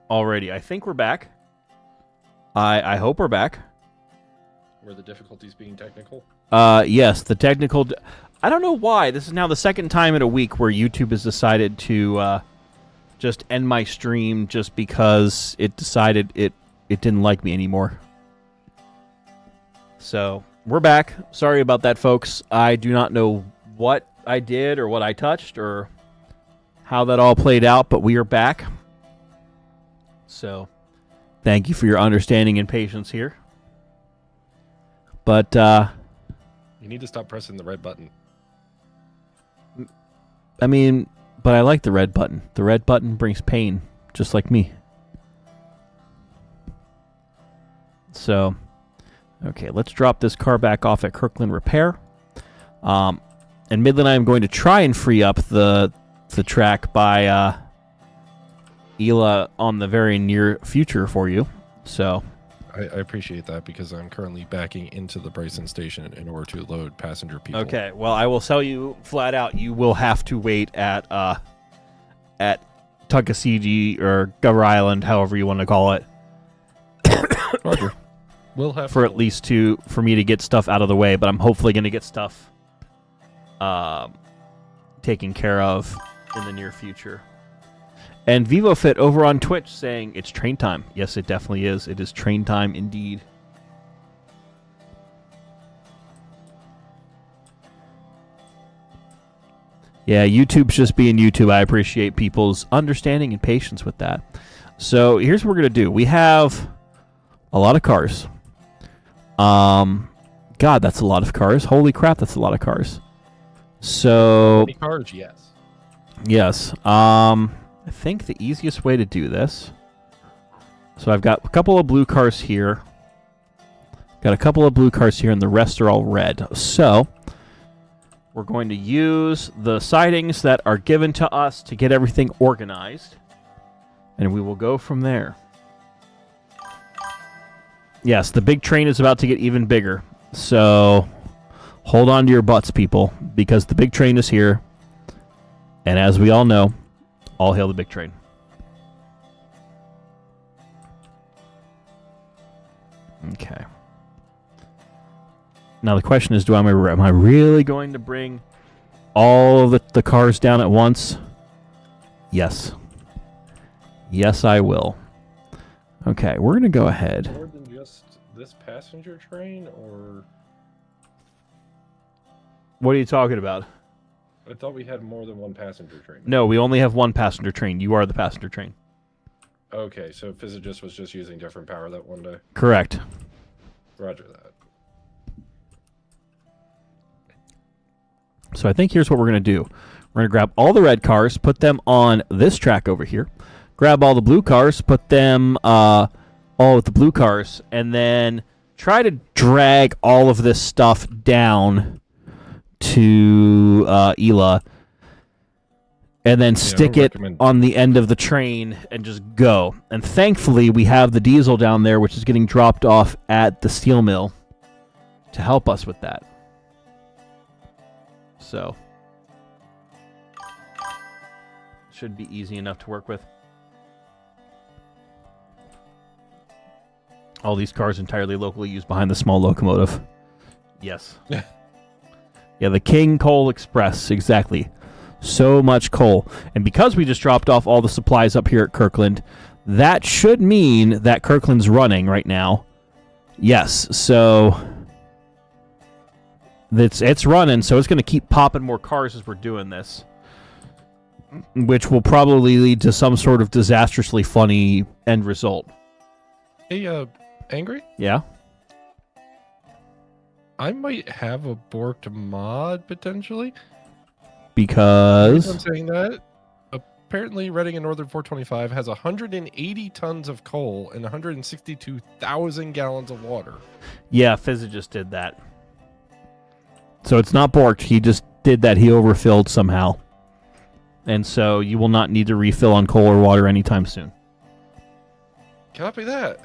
Alrighty, I think we're back. I hope we're back. Were the difficulties being technical? Yes, the technical... I don't know why. This is now the second time in a week where YouTube has decided to just end my stream just because it decided it didn't like me anymore. So, we're back. Sorry about that, folks. I do not know what I did or what I touched or how that all played out, but we are back. So, thank you for your understanding and patience here. But, you need to stop pressing the red button. I mean, but I like the red button. The red button brings pain, just like me. So, okay, let's drop this car back off at Kirkland Repair. And Midland, I am going to try and free up the track by Ela on the very near future for you. So, I appreciate that because I'm currently backing into the Bryson station in order to load passenger people. Okay, well, I will tell you flat out, you will have to wait at Tuckasegee or Gover Island, however you want to call it. Roger. We'll have for at least for me to get stuff out of the way, but I'm hopefully going to get stuff taken care of in the near future. And VivoFit over on Twitch saying it's train time. Yes, it definitely is. It is train time indeed. Yeah, YouTube's just being YouTube. I appreciate people's understanding and patience with that. So here's what we're going to do. We have a lot of cars. God, that's a lot of cars. Holy crap, that's a lot of cars. So... Many cars, yes. Yes. I think the easiest way to do this... So I've got a couple of blue cars here. Got a couple of blue cars here, and the rest are all red. So... we're going to use the sidings that are given to us to get everything organized. And we will go from there. Yes, the big train is about to get even bigger. So, hold on to your butts, people. Because the big train is here. And as we all know, all hail the big train. Okay. Now the question is, am I really going to bring all of the cars down at once? Yes. Yes, I will. Okay, we're going to go ahead. More than just this passenger train, or... What are you talking about? I thought we had more than one passenger train. No, we only have one passenger train. You are the passenger train. Okay, so Physicist was just using different power that one day. Correct. Roger that. So I think here's what we're going to do. We're going to grab all the red cars, put them on this track over here. Grab all the blue cars, put them all with the blue cars, and then try to drag all of this stuff down to Ela, and then stick it on the end of the train and just go. And thankfully, we have the diesel down there, which is getting dropped off at the steel mill to help us with that. So, should be easy enough to work with. All these cars entirely locally used behind the small locomotive. Yes. Yeah, the King Coal Express, exactly. So much coal. And because we just dropped off all the supplies up here at Kirkland, that should mean that Kirkland's running right now. Yes, so... It's running, so it's going to keep popping more cars as we're doing this. Which will probably lead to some sort of disastrously funny end result. Hey, Angry? Yeah? I might have a borked mod, potentially. Because? I'm saying that. Apparently, Reading and Northern 425 has 180 tons of coal and 162,000 gallons of water. Yeah, Fizz just did that. So it's not borked. He just did that. He overfilled somehow. And so you will not need to refill on coal or water anytime soon. Copy that.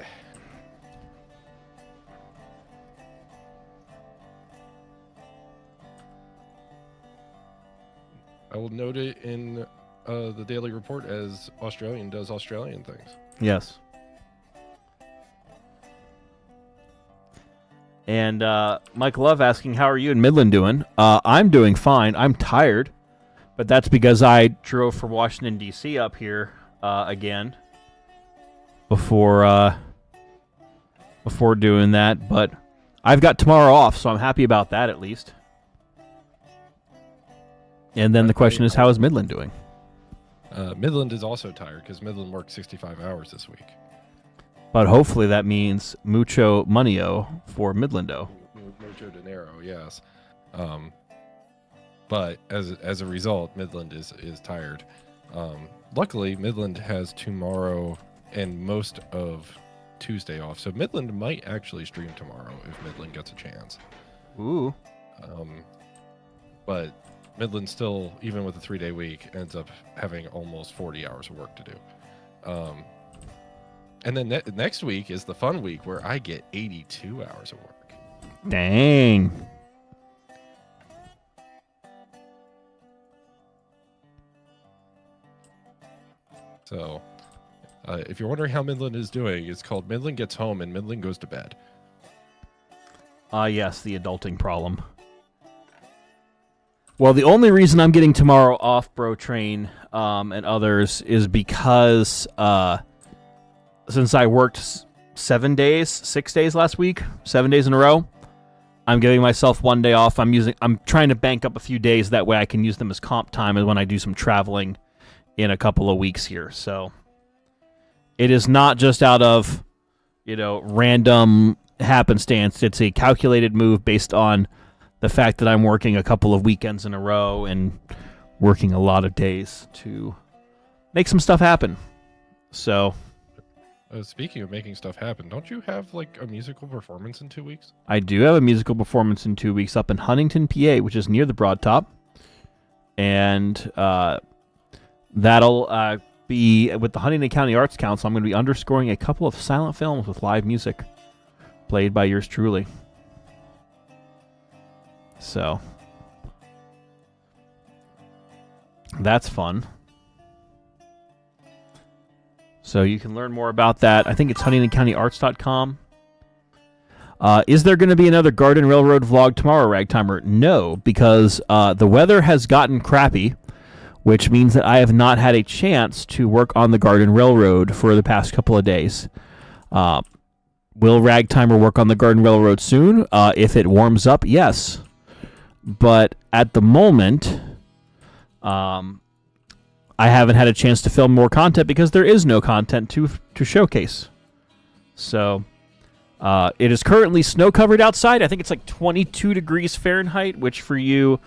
I will note it in the daily report as Australian does Australian things. Yes. And Mike Love asking, how are you in Midland doing? I'm doing fine. I'm tired, but that's because I drove from Washington, D.C. up here again before doing that. But I've got tomorrow off, so I'm happy about that at least. And then the question is, how is Midland doing? Midland is also tired because Midland worked 65 hours this week. But hopefully that means mucho money-o for Midlando. Mucho dinero, yes. But as a result, Midland is tired. Luckily, Midland has tomorrow and most of Tuesday off, so Midland might actually stream tomorrow if Midland gets a chance. Ooh. But Midland still, even with a 3-day week, ends up having almost 40 hours of work to do. And then next week is the fun week where I get 82 hours of work. Dang. So, if you're wondering how Midland is doing, it's called Midland Gets Home and Midland Goes to Bed. Yes, the adulting problem. Well, the only reason I'm getting tomorrow off, Bro Train, and others, is because since I worked 6 days last week, 7 days in a row, I'm giving myself 1 day off. I'm trying to bank up a few days, that way I can use them as comp time when I do some traveling in a couple of weeks here. So it is not just out of, random happenstance. It's a calculated move based on the fact that I'm working a couple of weekends in a row and working a lot of days to make some stuff happen. So speaking of making stuff happen, don't you have like a musical performance in 2 weeks? I do have a musical performance in 2 weeks up in Huntington, PA, which is near the Broad Top. And that'll be with the Huntington County Arts Council. I'm going to be underscoring a couple of silent films with live music played by yours truly. So that's fun. So you can learn more about that. I think it's huntingtoncountyarts.com. Is there going to be another Garden Railroad vlog tomorrow, Ragtimer? No, because the weather has gotten crappy, which means that I have not had a chance to work on the Garden Railroad for the past couple of days. Will Ragtimer work on the Garden Railroad soon? If it warms up, yes. But at the moment, I haven't had a chance to film more content because there is no content to showcase. So it is currently snow-covered outside. I think it's like 22 degrees Fahrenheit, which for you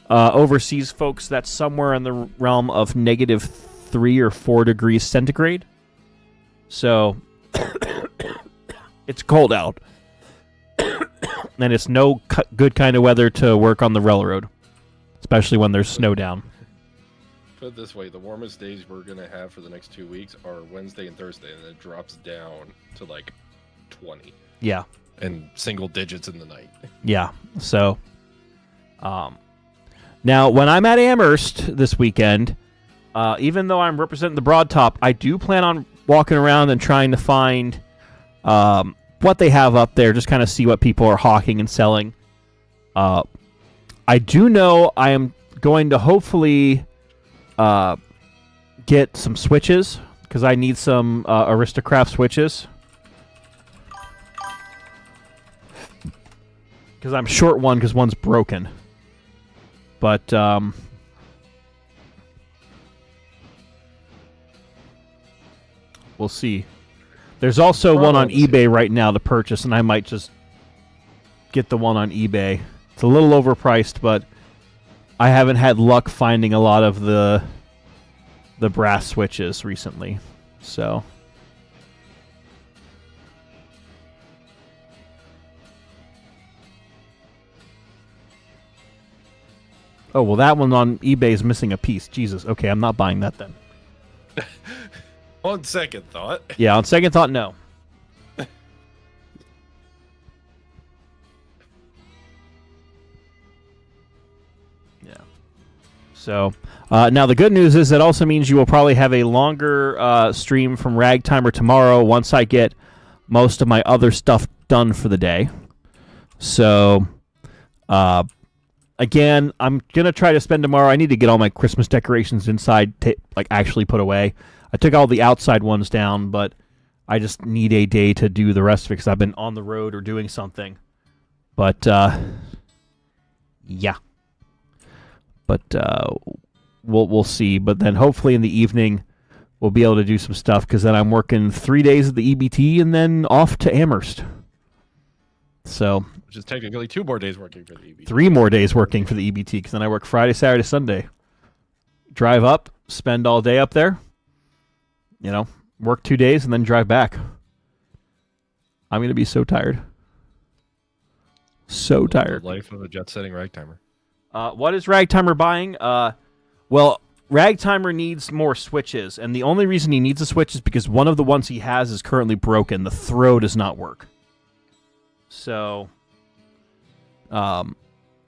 overseas folks, that's somewhere in the realm of -3 or 4 degrees centigrade. So it's cold out. And it's no good kind of weather to work on the railroad, especially when there's snow down. Put it this way, the warmest days we're going to have for the next 2 weeks are Wednesday and Thursday, and it drops down to like 20. Yeah. And single digits in the night. Yeah. So, now, when I'm at Amherst this weekend, even though I'm representing the Broad Top, I do plan on walking around and trying to find what they have up there, just kind of see what people are hawking and selling. I do know I am going to hopefully get some switches, because I need some Aristocraft switches. Because I'm short one, because one's broken. But we'll see. There's also one on eBay right now to purchase, and I might just get the one on eBay. It's a little overpriced, but I haven't had luck finding a lot of the brass switches recently. So oh, well, that one on eBay is missing a piece. Jesus. Okay, I'm not buying that then. On second thought. Yeah, on second thought, no. Yeah. So now the good news is that also means you will probably have a longer stream from Ragtimer tomorrow once I get most of my other stuff done for the day. So again, I'm going to try to spend tomorrow. I need to get all my Christmas decorations inside, like actually put away. I took all the outside ones down, but I just need a day to do the rest of it because I've been on the road or doing something. But yeah. But we'll see. But then hopefully in the evening we'll be able to do some stuff because then I'm working 3 days at the EBT and then off to Amherst. So, which is technically 2 more days working for the EBT. 3 more days working for the EBT because then I work Friday, Saturday, Sunday. Drive up, spend all day up there. You know, work 2 days and then drive back. I'm going to be so tired. So tired. The life of a jet-setting Ragtimer. What is Ragtimer buying? Well, Ragtimer needs more switches, and the only reason he needs a switch is because one of the ones he has is currently broken. The throw does not work. So,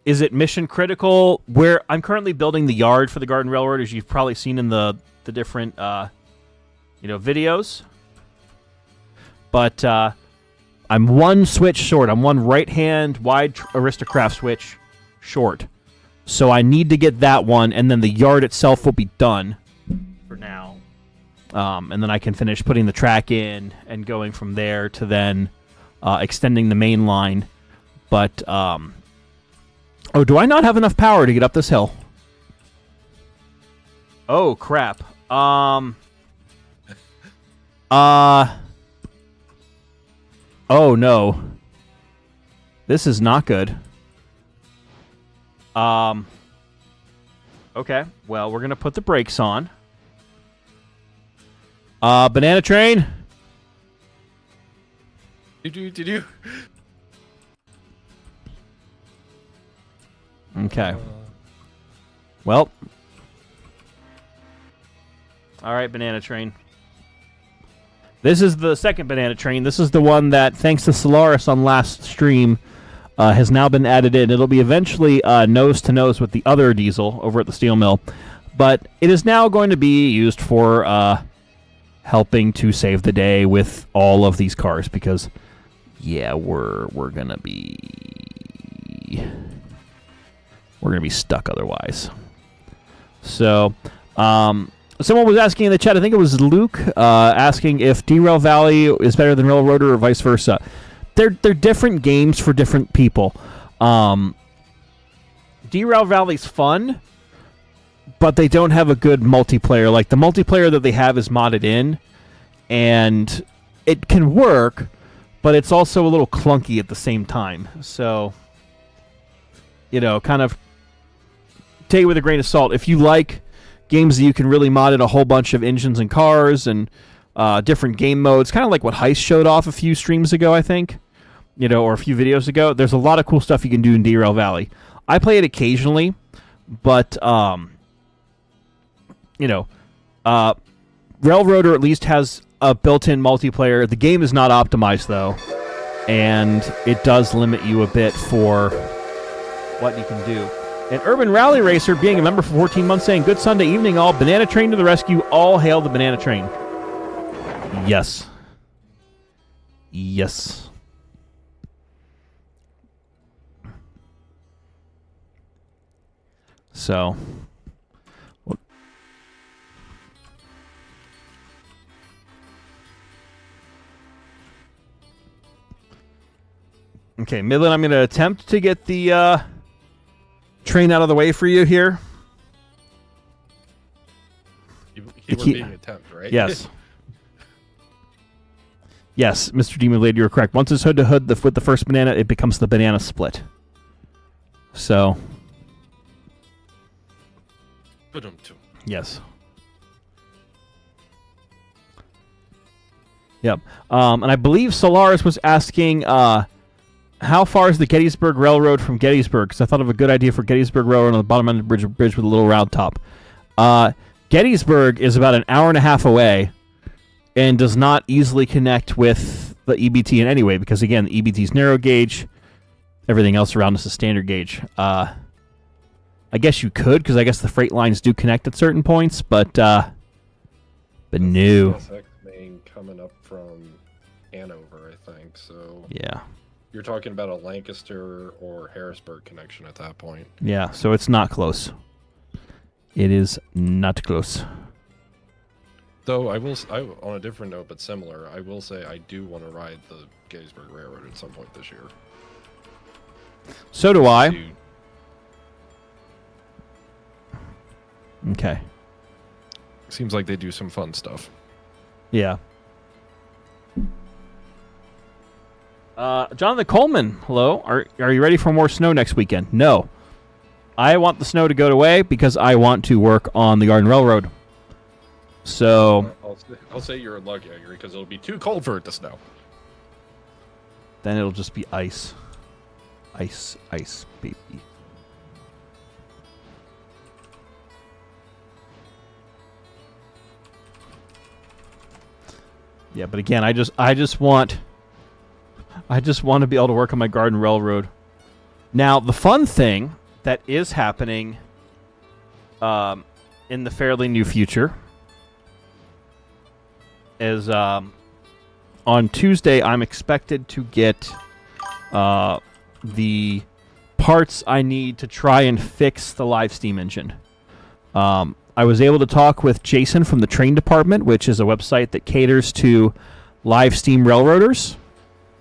is it mission critical? Where I'm currently building the yard for the Garden Railroad, as you've probably seen in the different videos. But I'm one switch short. I'm one right-hand wide aristocrat switch short. So I need to get that one, and then the yard itself will be done for now. And then I can finish putting the track in and going from there to then extending the main line. But, oh, do I not have enough power to get up this hill? Oh, crap. Oh, no. This is not good. Okay, well, we're going to put the brakes on. Banana train? Did you? Okay. Well. All right, banana train. This is the second banana train. This is the one that, thanks to Solaris on last stream, has now been added in. It'll be eventually nose-to-nose with the other diesel over at the steel mill. But it is now going to be used for helping to save the day with all of these cars. Because, yeah, we're going to be... We're going to be stuck otherwise. So, someone was asking in the chat, I think it was Luke, asking if Derail Valley is better than Railroader or vice versa. They're different games for different people. Derail Valley's fun, but they don't have a good multiplayer. Like, the multiplayer that they have is modded in, and it can work, but it's also a little clunky at the same time. So, you know, kind of take it with a grain of salt. If you like games that you can really mod in a whole bunch of engines and cars and different game modes, kind of like what Heist showed off a few streams ago, I think, you know, or a few videos ago. There's a lot of cool stuff you can do in Derail Valley. I play it occasionally, but you know, Railroader at least has a built-in multiplayer. The game is not optimized though, and it does limit you a bit for what you can do. And Urban Rally Racer, being a member for 14 months, saying, "Good Sunday evening, all. Banana Train to the rescue. All hail the Banana Train." Yes. Yes. So. Okay, Midland, I'm going to attempt to get the train out of the way for you here. He were being attempt, right? Yes. Yes, Mr. Demon Blade, you were correct. Once it's hood to hood with the first banana, it becomes the banana split. So. Yes. Yep. And I believe Solaris was asking, how far is the Gettysburg Railroad from Gettysburg? Because I thought of a good idea for Gettysburg Railroad on the bottom end of the bridge with a little round top. Gettysburg is about an hour and a half away and does not easily connect with the EBT in any way because, again, the EBT is narrow gauge. Everything else around us is standard gauge. And I guess you could, because I guess the freight lines do connect at certain points, but no. CSX main coming up from Hanover, I think. So Yeah. you're talking about a Lancaster or Harrisburg connection at that point. Yeah, so it's not close. It is not close. Though on a different note, but similar, I will say I do want to ride the Gettysburg Railroad at some point this year. So do I. Dude, Okay. seems like they do some fun stuff. Yeah. Jonathan Coleman, hello. Are you ready for more snow next weekend? No. I want the snow to go away because I want to work on the Garden Railroad. So I'll say you're in luck, Angry, because it'll be too cold for it to snow. then it'll just be ice. Ice, ice, baby. Yeah, but again, I just want to be able to work on my Garden Railroad. Now, the fun thing that is happening in the fairly new future is on Tuesday I'm expected to get the parts I need to try and fix the live steam engine. I was able to talk with Jason from the Train Department, which is a website that caters to live steam railroaders.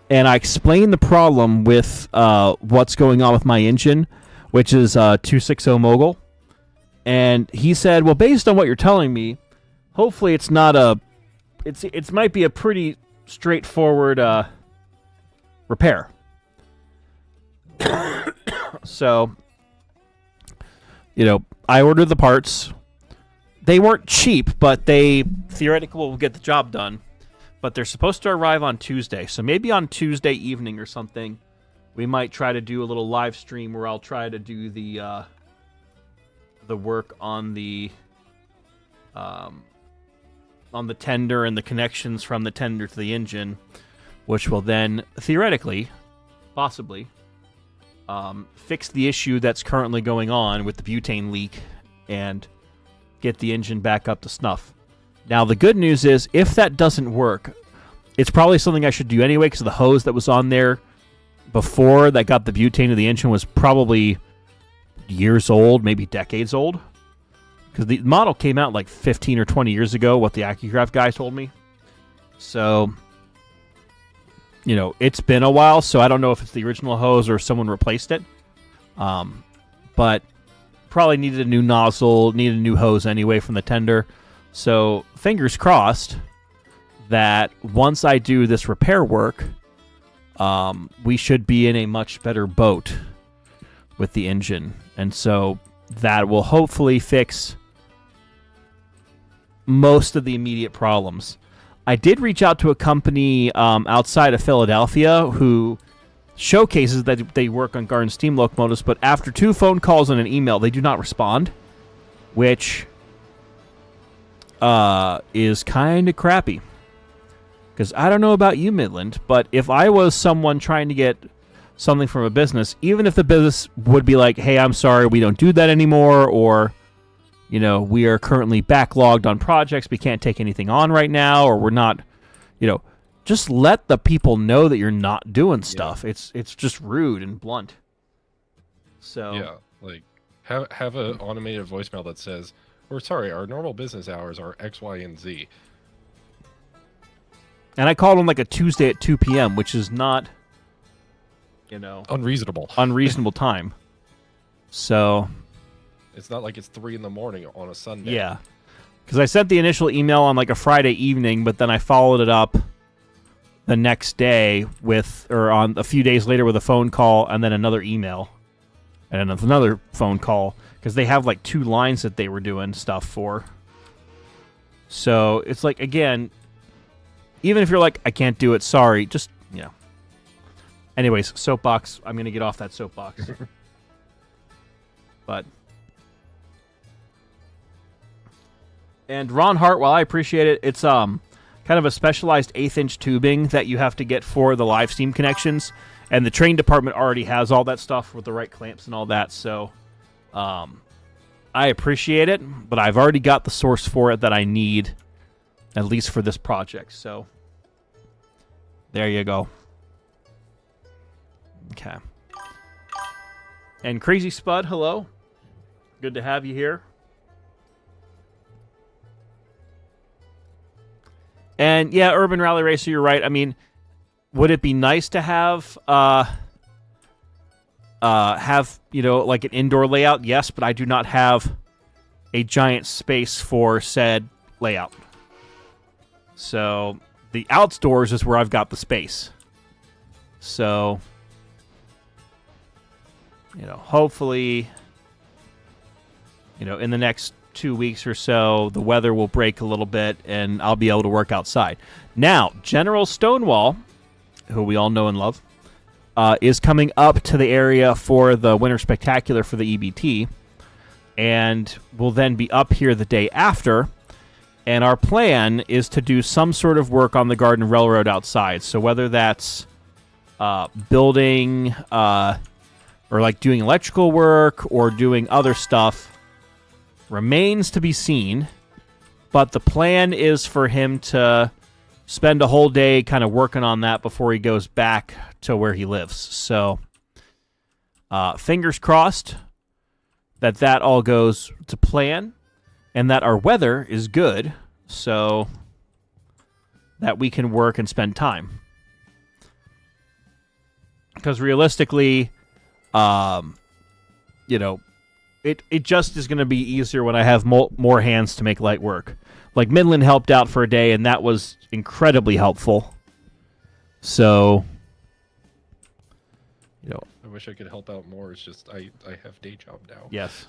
And I explained the problem with what's going on with my engine, which is 260 Mogul. And he said, well, based on what you're telling me, hopefully it's not it might be a pretty straightforward repair. So, I ordered the parts. They weren't cheap, but they theoretically will get the job done. But they're supposed to arrive on Tuesday. So maybe on Tuesday evening or something, we might try to do a little live stream where I'll try to do the work on the tender and the connections from the tender to the engine, which will then theoretically, possibly, fix the issue that's currently going on with the butane leak and get the engine back up to snuff. Now, the good news is, if that doesn't work, it's probably something I should do anyway, because the hose that was on there before that got the butane to the engine was probably years old, maybe decades old. Because the model came out like 15 or 20 years ago, what the AngryRact guy told me. So, it's been a while, so I don't know if it's the original hose or if someone replaced it. But probably needed a new nozzle, needed a new hose anyway from the tender. So, fingers crossed that once I do this repair work, we should be in a much better boat with the engine. And so that will hopefully fix most of the immediate problems. I did reach out to a company outside of Philadelphia who showcases that they work on Garden steam locomotives, but after 2 phone calls and an email, they do not respond, which is kind of crappy. Because I don't know about you, Midland, but if I was someone trying to get something from a business, even if the business would be like, hey, I'm sorry, we don't do that anymore, or, we are currently backlogged on projects, we can't take anything on right now, or we're not, just let the people know that you're not doing stuff. Yeah. It's just rude and blunt. So yeah, like have an automated voicemail that says, "We're sorry, our normal business hours are X, Y, and Z." And I called them like a Tuesday at 2 p.m., which is not, unreasonable time. So it's not like it's 3 a.m. on a Sunday. Yeah, because I sent the initial email on like a Friday evening, but then I followed it up the next day on a few days later with a phone call and then another email and another phone call, because they have like 2 lines that they were doing stuff for. So it's like, again, even if you're like, I can't do it, sorry, just, Anyways, soapbox. I'm going to get off that soapbox. And Ron Hart, while I appreciate it, it's kind of a specialized 1/8-inch tubing that you have to get for the live steam connections. And the train department already has all that stuff with the right clamps and all that. So I appreciate it, but I've already got the source for it that I need, at least for this project. So there you go. Okay. And Crazy Spud, hello. Good to have you here. And yeah, Urban Rally Racer, you're right. I mean, would it be nice to have like an indoor layout? Yes, but I do not have a giant space for said layout. So the outdoors is where I've got the space. So, hopefully, in the next 2 weeks or so, the weather will break a little bit and I'll be able to work outside. Now, General Stonewall, who we all know and love, is coming up to the area for the Winter Spectacular for the EBT, and will then be up here the day after. And our plan is to do some sort of work on the Garden Railroad outside. So whether that's building or like doing electrical work or doing other stuff remains to be seen. But the plan is for him to spend a whole day kind of working on that before he goes back to where he lives. So fingers crossed that all goes to plan and that our weather is good so that we can work and spend time. Because realistically, it just is going to be easier when I have more hands to make light work. Like Midland helped out for a day, and that was incredibly helpful. So, I wish I could help out more. It's just I have day job now. Yes.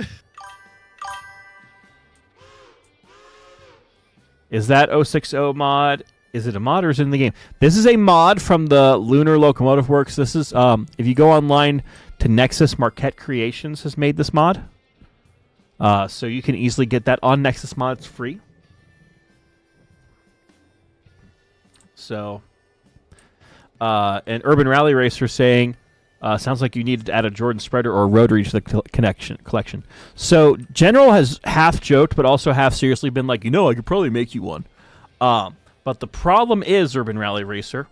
Is that 060 mod? Is it a mod or is it in the game? This is a mod from the Lunar Locomotive Works. This is if you go online to Nexus, Marquette Creations has made this mod. So you can easily get that on Nexus Mod. It's free. So, and Urban Rally Racer saying, sounds like you needed to add a Jordan spreader or a rotary to the collection. So General has half joked, but also half seriously been like, I could probably make you one. But the problem is, Urban Rally Racer,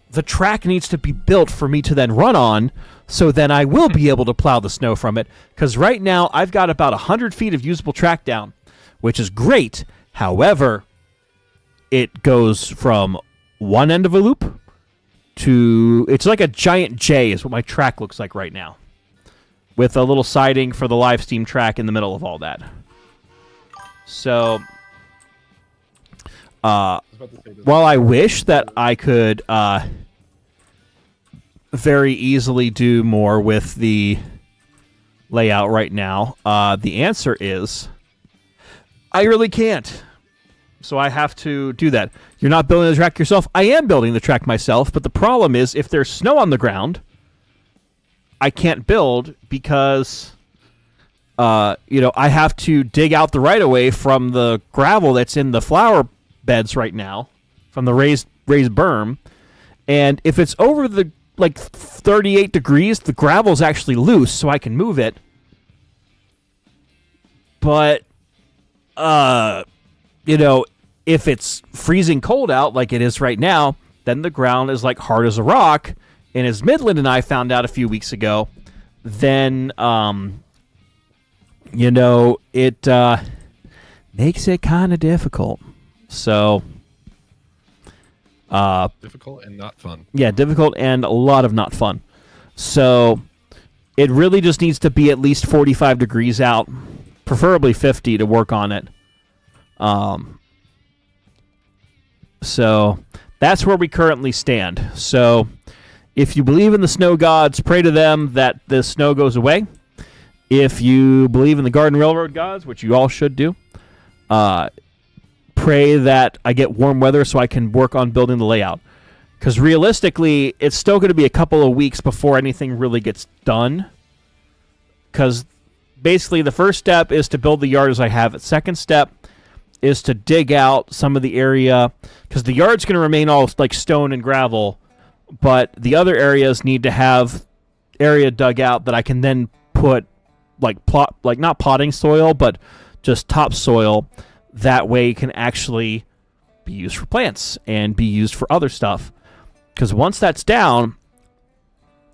the track needs to be built for me to then run on, so then I will be able to plow the snow from it. Because right now, I've got about 100 feet of usable track down, which is great. However, it goes from one end of a loop to... It's like a giant J is what my track looks like right now, with a little siding for the Livestream track in the middle of all that. So... while I wish that I could very easily do more with the layout right now, the answer is I really can't. So I have to do that. You're not building the track yourself? I am building the track myself, but the problem is if there's snow on the ground, I can't build because, I have to dig out the right-of-way from the gravel that's in the flower beds right now from the raised berm, and if it's over the 38 degrees, the gravel's actually loose, so I can move it. But if it's freezing cold out like it is right now, then the ground is like hard as a rock. And as Midland and I found out a few weeks ago, then it makes it kind of difficult. So, difficult and not fun. Yeah, difficult and a lot of not fun. So, it really just needs to be at least 45 degrees out, preferably 50 to work on it. So, that's where we currently stand. So, if you believe in the snow gods, pray to them that the snow goes away. If you believe in the Garden Railroad gods, which you all should do, pray that I get warm weather so I can work on building the layout. Because realistically, it's still going to be a couple of weeks before anything really gets done. Because basically the first step is to build the yard as I have it. Second step is to dig out some of the area. Because the yard's going to remain all like stone and gravel. But the other areas need to have area dug out that I can then put like not potting soil, but just topsoil. That way it can actually be used for plants and be used for other stuff. Because once that's down,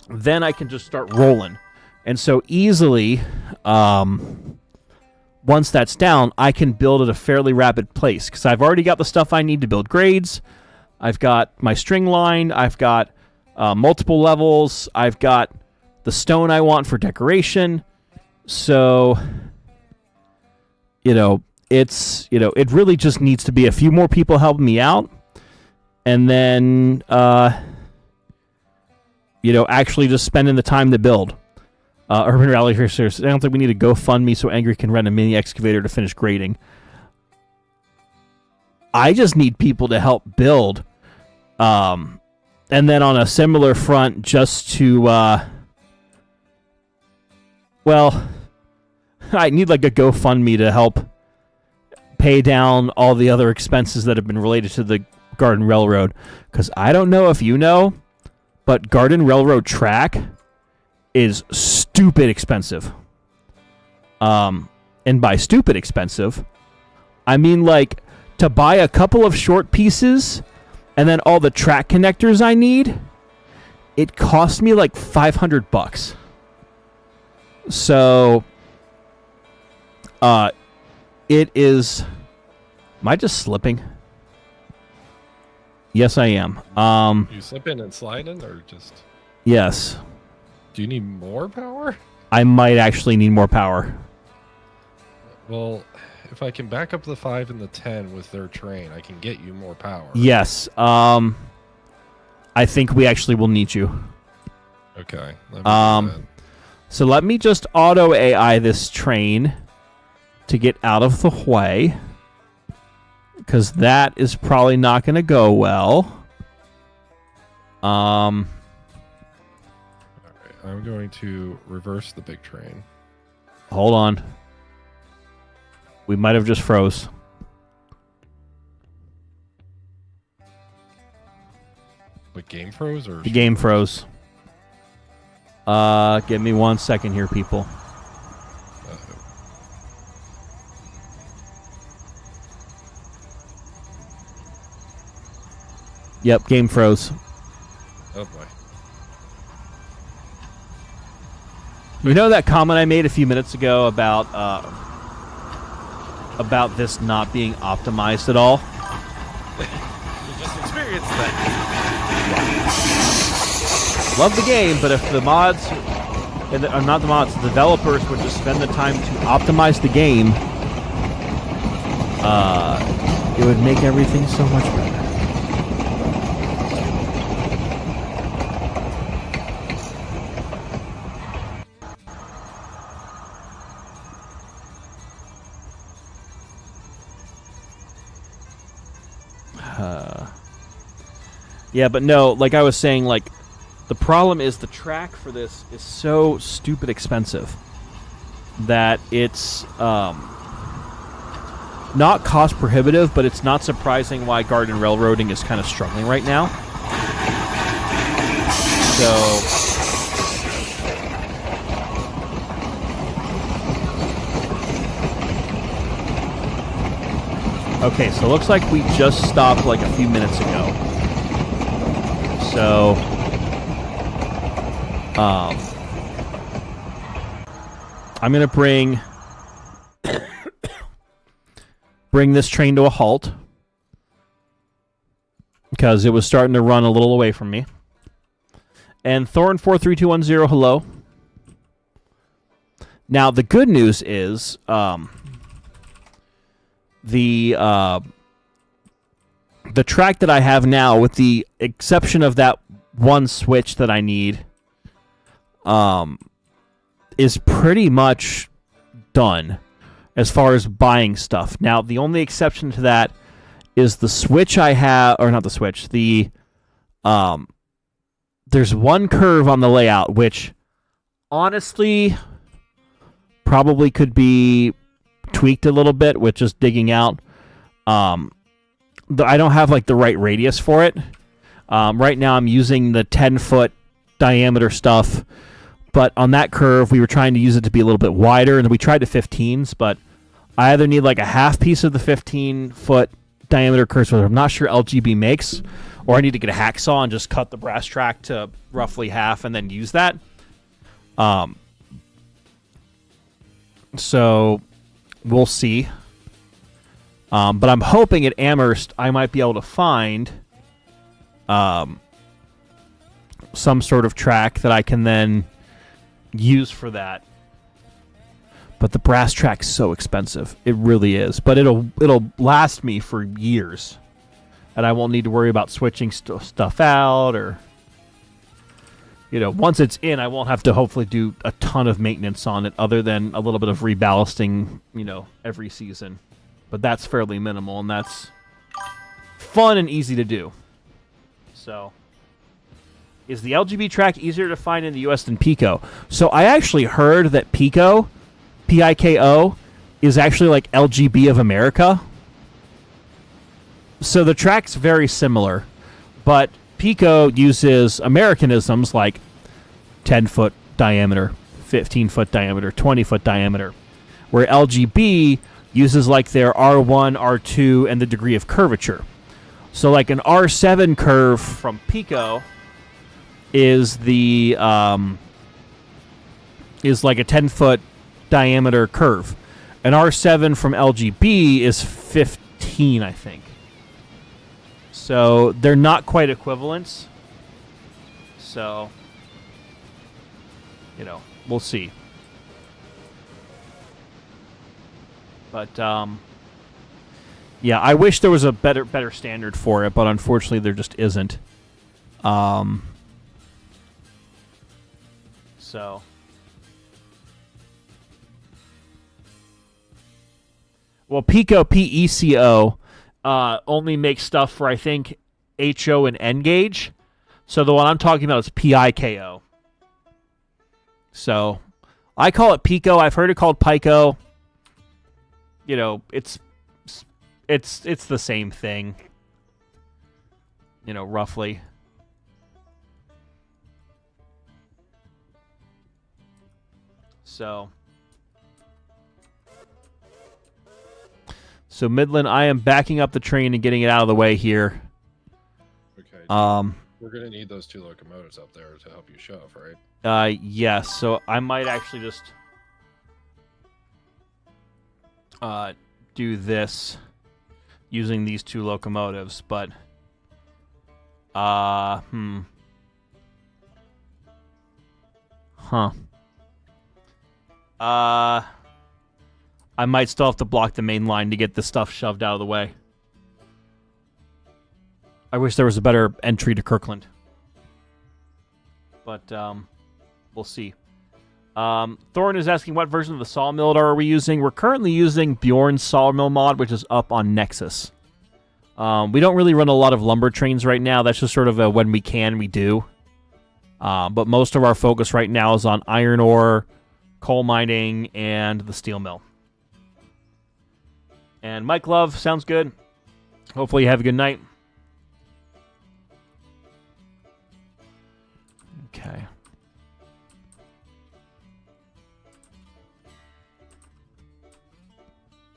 then I can just start rolling. And so easily, once that's down, I can build at a fairly rapid pace. Because I've already got the stuff I need to build grades. I've got my string line. I've got multiple levels. I've got the stone I want for decoration. So, it really just needs to be a few more people helping me out. And then, actually just spending the time to build. Urban Rally here says, I don't think we need a GoFundMe so Angry can rent a mini excavator to finish grading. I just need people to help build. And then on a similar front, just to, I need like a GoFundMe to help pay down all the other expenses that have been related to the Garden Railroad. Because I don't know if you know, but Garden Railroad track is stupid expensive. And by stupid expensive, I mean like to buy a couple of short pieces and then all the track connectors I need, it cost me like $500. So, it is... Am I just slipping? Yes, I am. You slipping and sliding, or just... Yes. Do you need more power? I might actually need more power. Well, if I can back up the 5 and the 10 with their train, I can get you more power. Yes. I think we actually will need you. Okay. Let me do that. So let me just auto AI this train to get out of the way, because that is probably not going to go well. All right, I'm going to reverse the big train. Hold on. We might have just froze. The game froze, or The game froze. Give me 1 second here, people. Yep, game froze. Oh boy. You know that comment I made a few minutes ago about this not being optimized at all? You just experienced that. Love the game, but if the mods, or not the mods, the developers would just spend the time to optimize the game, it would make everything so much better. Yeah, but no, like I was saying, like, the problem is the track for this is so stupid expensive that it's not cost prohibitive, but it's not surprising why Garden Railroading is kind of struggling right now. Okay, so it looks like we just stopped like a few minutes ago. So, I'm going to bring this train to a halt because it was starting to run a little away from me. And Thorn43210, hello. Now, the good news is, the track that I have now, with the exception of that one switch that I need, is pretty much done as far as buying stuff. Now, the only exception to that is the switch I have, or not the switch, there's one curve on the layout, which honestly probably could be tweaked a little bit with just digging out. I don't have like the right radius for it. Right now I'm using the 10-foot diameter stuff, But on that curve, we were trying to use it to be a little bit wider, and we tried the 15s, but I either need like a half piece of the 15-foot diameter curve, which I'm not sure LGB makes, or I need to get a hacksaw and just cut the brass track to roughly half and then use that. So we'll see. But I'm hoping at Amherst I might be able to find some sort of track that I can then use for that. But the brass track's so expensive. It really is. But it'll last me for years. And I won't need to worry about switching stuff out or... once it's in, I won't have to hopefully do a ton of maintenance on it other than a little bit of reballasting, every season. But that's fairly minimal, and that's fun and easy to do. So, is the LGB track easier to find in the U.S. than Pico? So I actually heard that Pico, P-I-K-O, is actually like LGB of America. So the track's very similar, but Pico uses Americanisms like 10-foot diameter, 15-foot diameter, 20-foot diameter, where LGB uses like their R1, R2, and the degree of curvature. So like an R7 curve from Pico is the is like a 10-foot diameter curve. An R7 from LGB is 15, I think. So they're not quite equivalents. So, we'll see. But yeah, I wish there was a better standard for it, but unfortunately there just isn't. So well, Pico, P-E-C-O, only makes stuff for, I think, HO and N gauge. So the one I'm talking about is P-I-K-O. So I call it Pico. I've heard it called Pico. It's the same thing. Roughly. So Midland, I am backing up the train and getting it out of the way here. Okay. We're going to need those 2 locomotives up there to help you shove, right? Yes. So I might actually just do this using these 2 locomotives, but Huh. I might still have to block the main line to get this stuff shoved out of the way. I wish there was a better entry to Kirkland. But, we'll see. Thorin is asking what version of the sawmill are we using. We're currently using Bjorn's sawmill mod, which is up on Nexus. We don't really run a lot of lumber trains right now. That's just sort of a when we can, we do. But most of our focus right now is on iron ore, coal mining, and the steel mill. And Mike Love, sounds good. Hopefully you have a good night. Okay.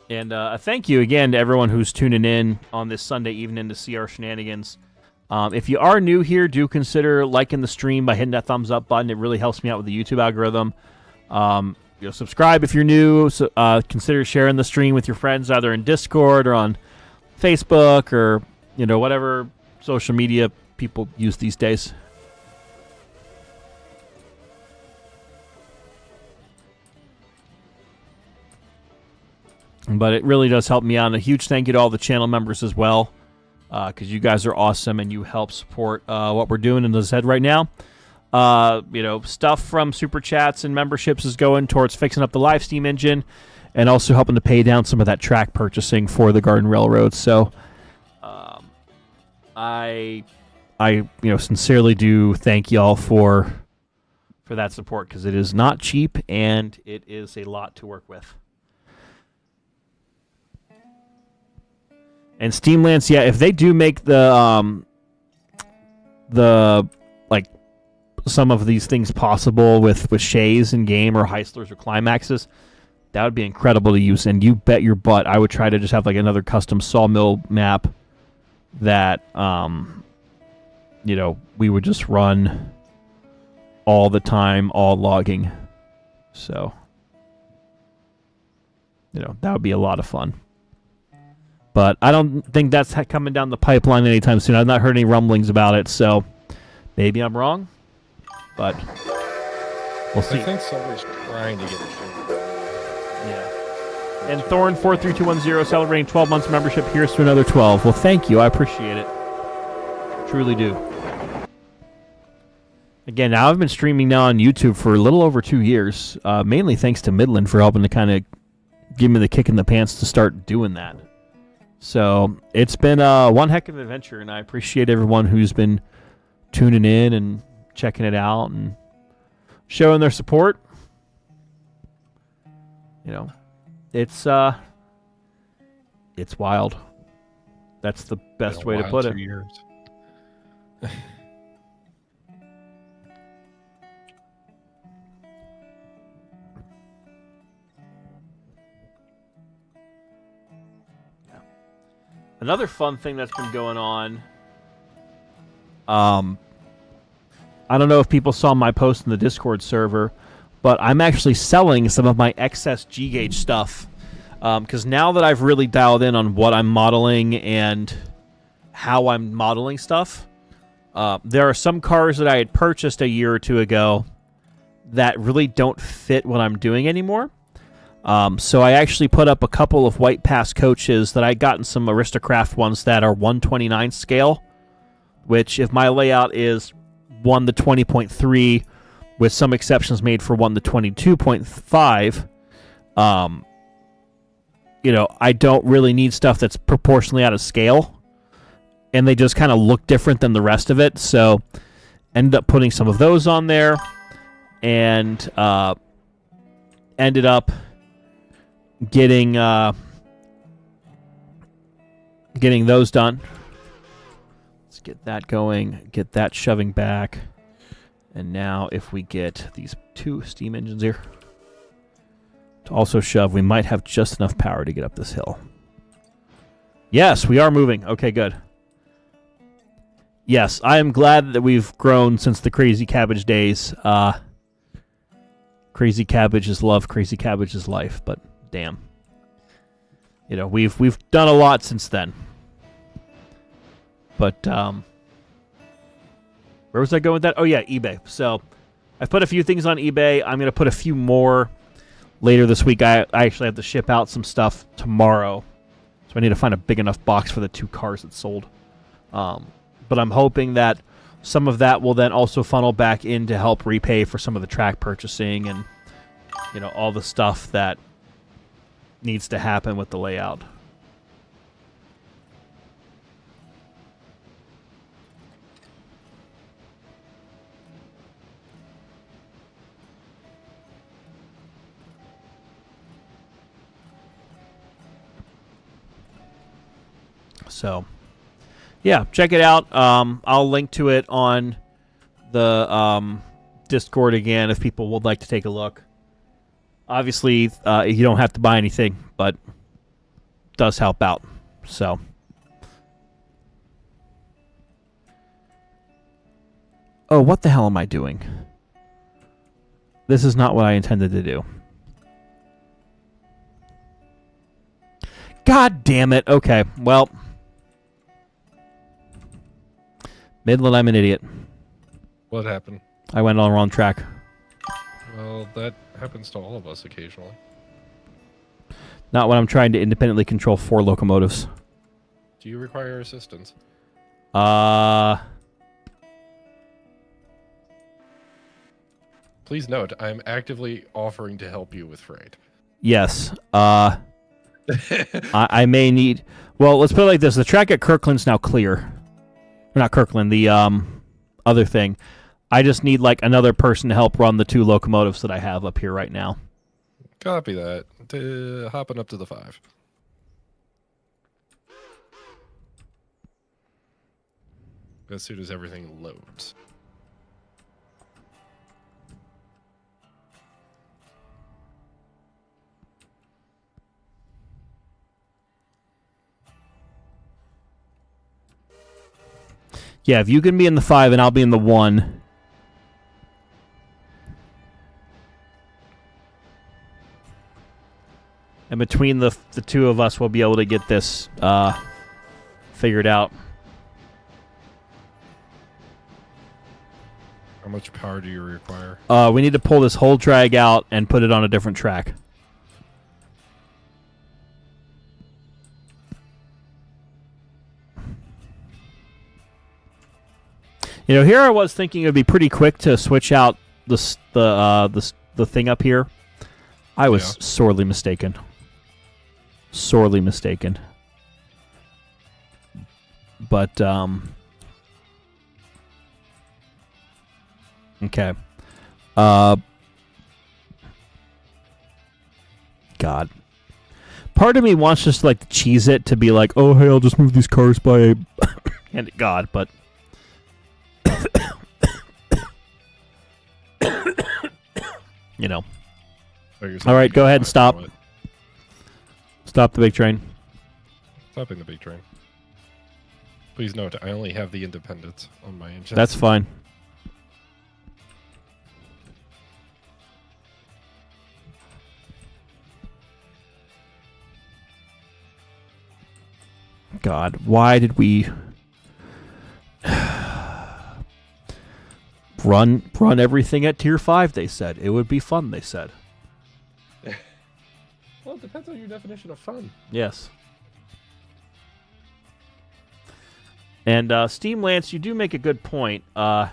And a thank you again to everyone who's tuning in on this Sunday evening to see our shenanigans. If you are new here, do consider liking the stream by hitting that thumbs up button. It really helps me out with the YouTube algorithm. Subscribe if you're new. So, consider sharing the stream with your friends, either in Discord or on Facebook or whatever social media people use these days. But it really does help me out. And a huge thank you to all the channel members as well, because you guys are awesome and you help support what we're doing. And as I said right now, stuff from super chats and memberships is going towards fixing up the Livestream engine and also helping to pay down some of that track purchasing for the Garden Railroad. So I sincerely do thank y'all for that support, because it is not cheap and it is a lot to work with. And Steamlance, yeah, if they do make the some of these things possible with shays in game or Heislers or Climaxes, that would be incredible to use. And you bet your butt I would try to just have like another custom sawmill map that we would just run all the time, all logging. So that would be a lot of fun. But I don't think that's coming down the pipeline anytime soon. I've not heard any rumblings about it, so maybe I'm wrong. But we'll see. I think somebody's trying to get it figured out. Yeah. And Thorn43210 celebrating 12 months membership. Here's to another 12. Well, thank you. I appreciate it. Truly do. Again, now I've been streaming now on YouTube for a little over 2 years, mainly thanks to Midland for helping to kind of give me the kick in the pants to start doing that. So it's been one heck of an adventure, and I appreciate everyone who's been tuning in and checking it out and showing their support. It's wild. That's the best way to put it. 2 years. Another fun thing that's been going on, I don't know if people saw my post in the Discord server, but I'm actually selling some of my excess G-gauge stuff, because now that I've really dialed in on what I'm modeling and how I'm modeling stuff, there are some cars that I had purchased a year or two ago that really don't fit what I'm doing anymore. So I actually put up a couple of White Pass coaches that I got in some Aristocraft ones that are 129 scale, which if my layout is 1 to 20.3 with some exceptions made for 1 to 22.5, I don't really need stuff that's proportionally out of scale, and they just kind of look different than the rest of it. So ended up putting some of those on there, and ended up getting those done. Let's get that going, get that shoving back. And now if we get these 2 steam engines here to also shove, we might have just enough power to get up this hill. Yes, we are moving. Okay, good. Yes, I am glad that we've grown since the Crazy Cabbage days. Crazy Cabbage is love, Crazy Cabbage is life, but damn. We've done a lot since then. But where was I going with that? Oh yeah, eBay. So I've put a few things on eBay. I'm going to put a few more later this week. I actually have to ship out some stuff tomorrow. So I need to find a big enough box for the 2 cars that sold. But I'm hoping that some of that will then also funnel back in to help repay for some of the track purchasing and all the stuff that needs to happen with the layout. So, yeah, check it out. I'll link to it on the Discord again if people would like to take a look. Obviously, you don't have to buy anything, but it does help out. So, oh, what the hell am I doing? This is not what I intended to do. God damn it. Okay, well, Midland, I'm an idiot. What happened? I went on the wrong track. Well, that happens to all of us occasionally. Not when I'm trying to independently control 4 locomotives. Do you require assistance? Please note, I am actively offering to help you with freight. Yes. I may need... Well, let's put it like this. The track at Kirkland's now clear. Not Kirkland, the other thing. I just need like another person to help run the 2 locomotives that I have up here right now. Copy that. Hopping up to the 5. As soon as everything loads. Yeah, if you can be in the 5 and I'll be in the 1. And between the two of us, we'll be able to get this figured out. How much power do you require? We need to pull this whole drag out and put it on a different track. You know, here I was thinking it would be pretty quick to switch out the thing up here. I was sorely mistaken. Sorely mistaken. But okay. God. Part of me wants just to, like, cheese it to be like, oh, hey, I'll just move these cars by hand at God, but you know. All right, go ahead and stop. Stop the big train. Stopping the big train. Please note, I only have the independents on my engine. That's fine. God, why did we run everything at tier 5, they said. It would be fun, they said. Well, it depends on your definition of fun. Yes. And Steam Lance, you do make a good point. You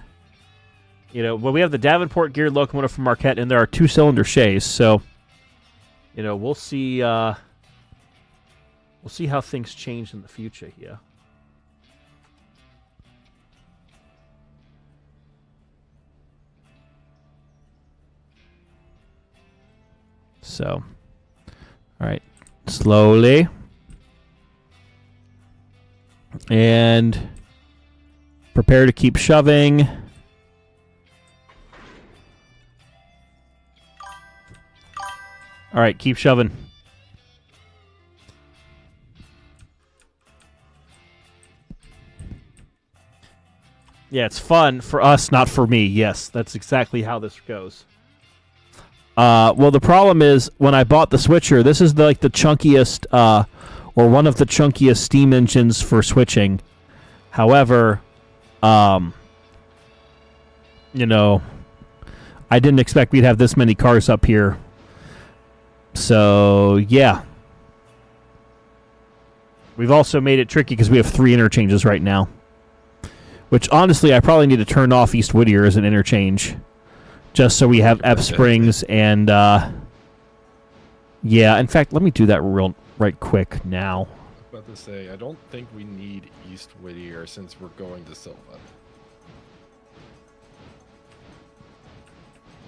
know, well, we have the Davenport geared locomotive from Marquette, and there are 2-cylinder shays, so you know, we'll see how things change in the future here. So, all right, slowly. And prepare to keep shoving. All right, keep shoving. Yeah, it's fun for us, not for me. Yes, that's exactly how this goes. Well, the problem is when I bought the switcher, this is the chunkiest, or one of the chunkiest steam engines for switching. However, you know, I didn't expect we'd have this many cars up here. So, yeah. We've also made it tricky because we have 3 interchanges right now. Which, honestly, I probably need to turn off East Whittier as an interchange. Just so we have Epps Springs and, yeah, in fact, let me do that right quick now. I was about to say, I don't think we need East Whittier since we're going to Silva.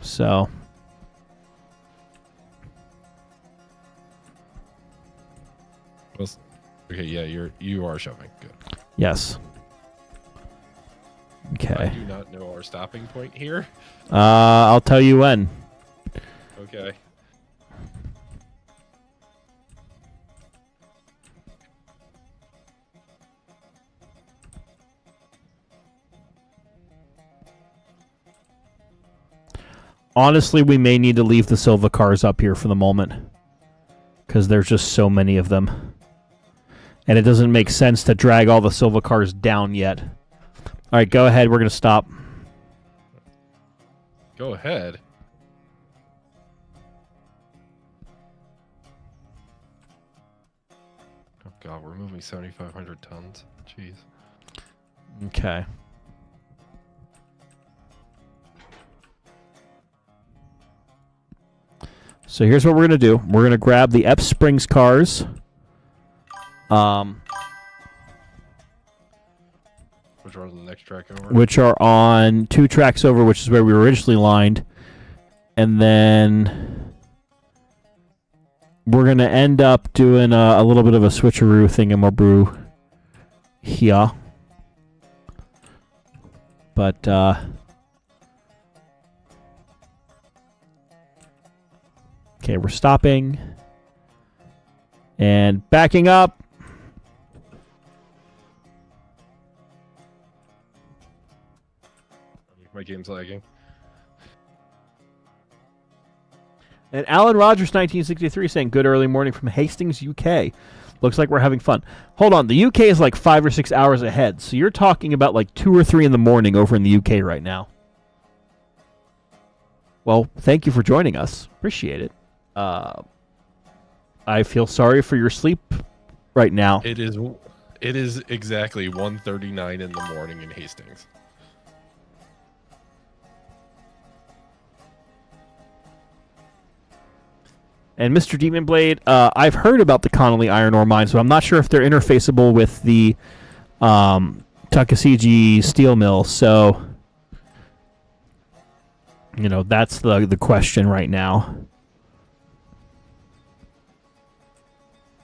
So. Well, okay, yeah, you are shoving. Good. Yes. Okay. I do not know our stopping point here. I'll tell you when. Okay. Honestly, we may need to leave the Silva cars up here for the moment. Because there's just so many of them. And it doesn't make sense to drag all the Silva cars down yet. All right, go ahead. We're going to stop. Go ahead. Oh, God, we're moving 7,500 tons. Jeez. Okay. So here's what we're going to do. We're going to grab the Epps Springs cars. Which are on the next track over? Which are on 2 tracks over, which is where we were originally lined. And then we're going to end up doing a little bit of a switcheroo thingamabrew here. But, okay, we're stopping. And backing up. my game's lagging. And Alan Rogers, 1963, saying, good early morning from Hastings, UK. Looks like we're having fun. Hold on, the UK is like 5 or 6 hours ahead, so you're talking about like 2 or 3 in the morning over in the UK right now. Well, thank you for joining us. Appreciate it. I feel sorry for your sleep right now. It is exactly 1:39 in the morning in Hastings. And Mr. Demon Blade, I've heard about the Connolly iron ore mine, so I'm not sure if they're interfaceable with the Tuckasegee Steel Mill. So, you know, that's the question right now.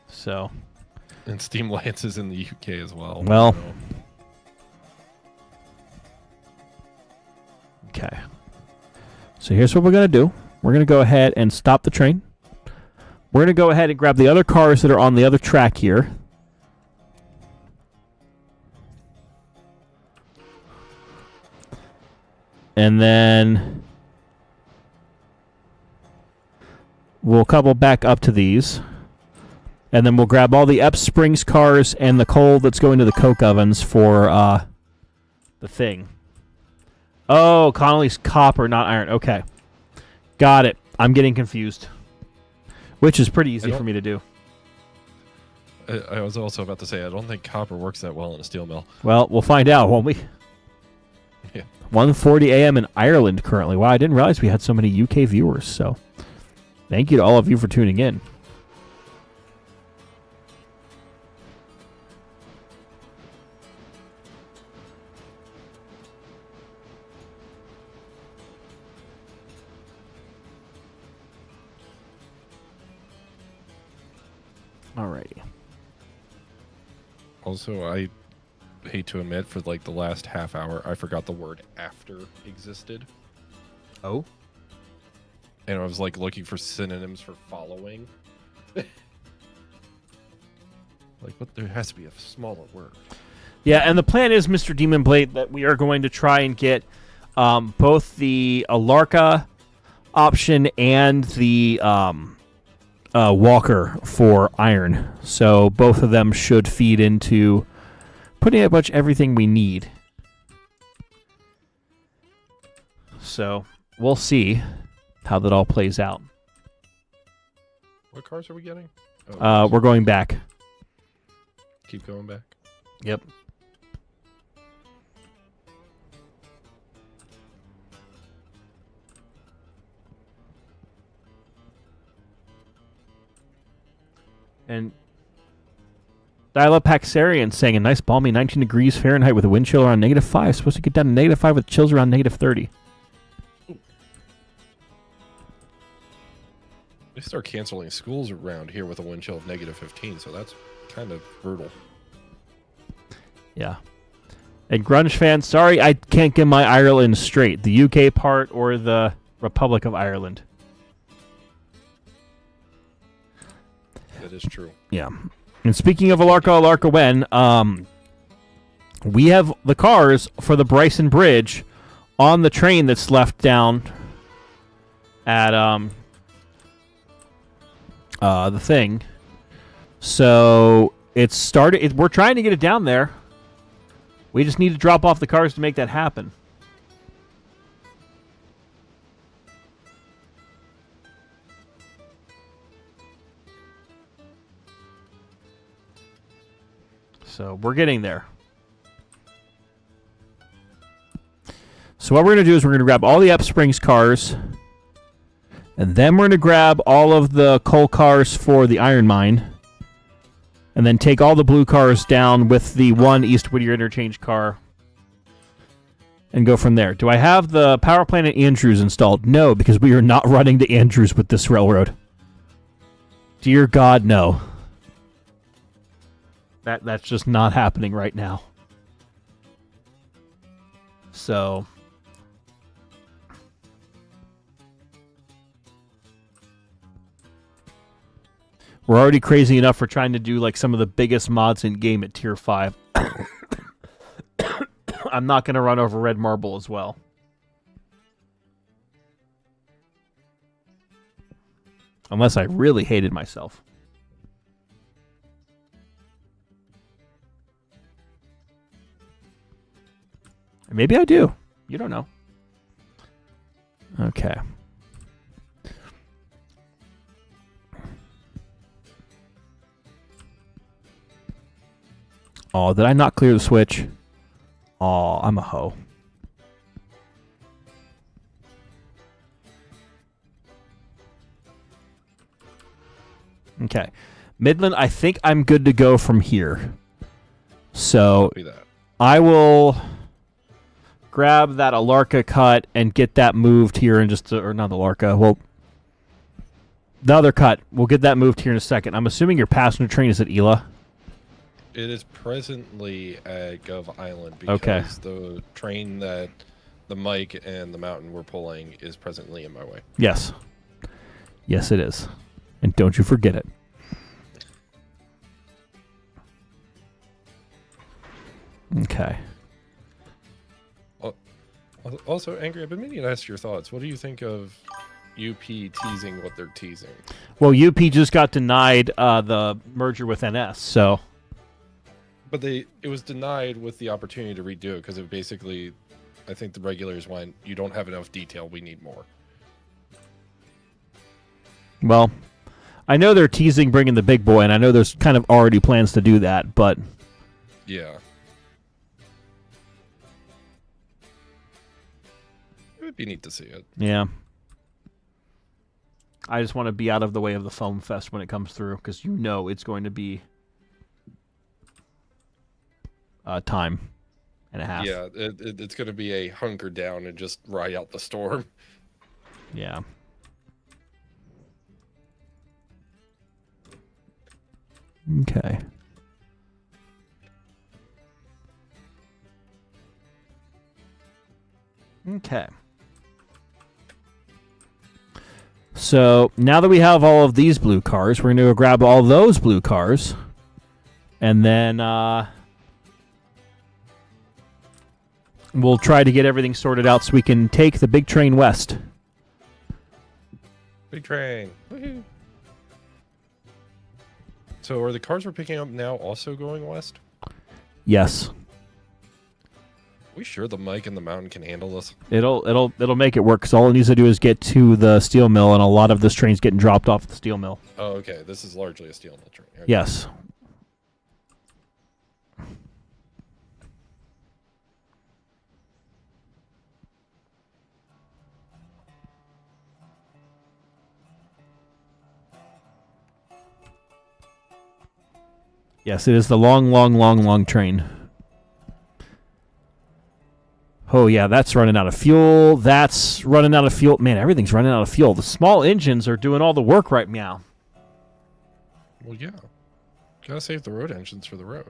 So, And Steam Lance is in the UK as well. Well, so. Okay. So here's what we're going to do. We're going to go ahead and stop the train. We're going to go ahead and grab the other cars that are on the other track here. And then we'll couple back up to these. And then we'll grab all the Epps Springs cars and the coal that's going to the coke ovens for the thing. Oh, Connolly's copper, not iron. Okay. Got it. I'm getting confused. Which is pretty easy for me to do. I was also about to say, I don't think copper works that well in a steel mill. Well, we'll find out, won't we? Yeah. 1:40 a.m. in Ireland currently. Wow, I didn't realize we had so many UK viewers. So thank you to all of you for tuning in. Alrighty. Also, I hate to admit, for like the last half hour, I forgot the word after existed. Oh? And I was like looking for synonyms for following. Like, what? There has to be a smaller word. Yeah, and the plan is, Mr. Demon Blade, that we are going to try and get both the Alarka option and the Walker for iron. So both of them should feed into putting a bunch of everything we need. So we'll see how that all plays out. What cars are we getting? We're going back. Keep going back. Yep. And Dial-Up Paxarian saying a nice balmy 19 degrees Fahrenheit with a wind chill around -5. Supposed to get down to -5 with chills around -30. They start canceling schools around here with a wind chill of -15, so that's kind of brutal. Yeah. And Grunge fan, sorry I can't get my Ireland straight. The UK part or the Republic of Ireland. That is true. Yeah. And speaking of Alarka when, we have the cars for the Bryson Bridge on the train that's left down at the thing. So it's started. We're trying to get it down there. We just need to drop off the cars to make that happen. So we're getting there. So what we're going to do is we're going to grab all the Epps Springs cars. And then we're going to grab all of the coal cars for the iron mine. And then take all the blue cars down with the one East Whittier interchange car. And go from there. Do I have the power plant at Andrews installed? No, because we are not running to Andrews with this railroad. Dear God, no. That's just not happening right now. So we're already crazy enough for trying to do like some of the biggest mods in game at tier 5. I'm not going to run over Red Marble as well. Unless I really hated myself. Maybe I do. You don't know. Okay. Oh, did I not clear the switch? Oh, I'm a hoe. Okay. Midland, I think I'm good to go from here. So Copy that. I will grab that Alarka cut and get that moved here in just or not the Alarka. Well, the other cut. We'll get that moved here in a second. I'm assuming your passenger train is at Ela. It is presently at Gov Island because the train that the Mike and the Mountain were pulling is presently in my way. Yes. Yes, it is. And don't you forget it. Okay. Also, Angry, I've been meaning to ask your thoughts. What do you think of UP teasing what they're teasing? Well, UP just got denied the merger with NS, so... But it was denied with the opportunity to redo it because it basically, I think the regulators went, you don't have enough detail, we need more. Well, I know they're teasing bringing the big boy, and I know there's kind of already plans to do that, but... Yeah. It would be neat to see it. Yeah. I just want to be out of the way of the foam fest when it comes through, because you know it's going to be time and a half. Yeah, it's going to be a hunker down and just ride out the storm. Yeah. Okay. Okay. So now that we have all of these blue cars, we're going to go grab all those blue cars. And then we'll try to get everything sorted out so we can take the big train west. Big train. Woo-hoo. So are the cars we're picking up now also going west? Yes. We sure the Mike and the Mountain can handle this? It'll make it work, because all it needs to do is get to the steel mill, and a lot of this train's getting dropped off at the steel mill. Oh, okay. This is largely a steel mill train. Okay. Yes. Yes, it is the long train. Oh, yeah, that's running out of fuel. That's running out of fuel. Man, everything's running out of fuel. The small engines are doing all the work right now. Well, yeah. Gotta save the road engines for the road.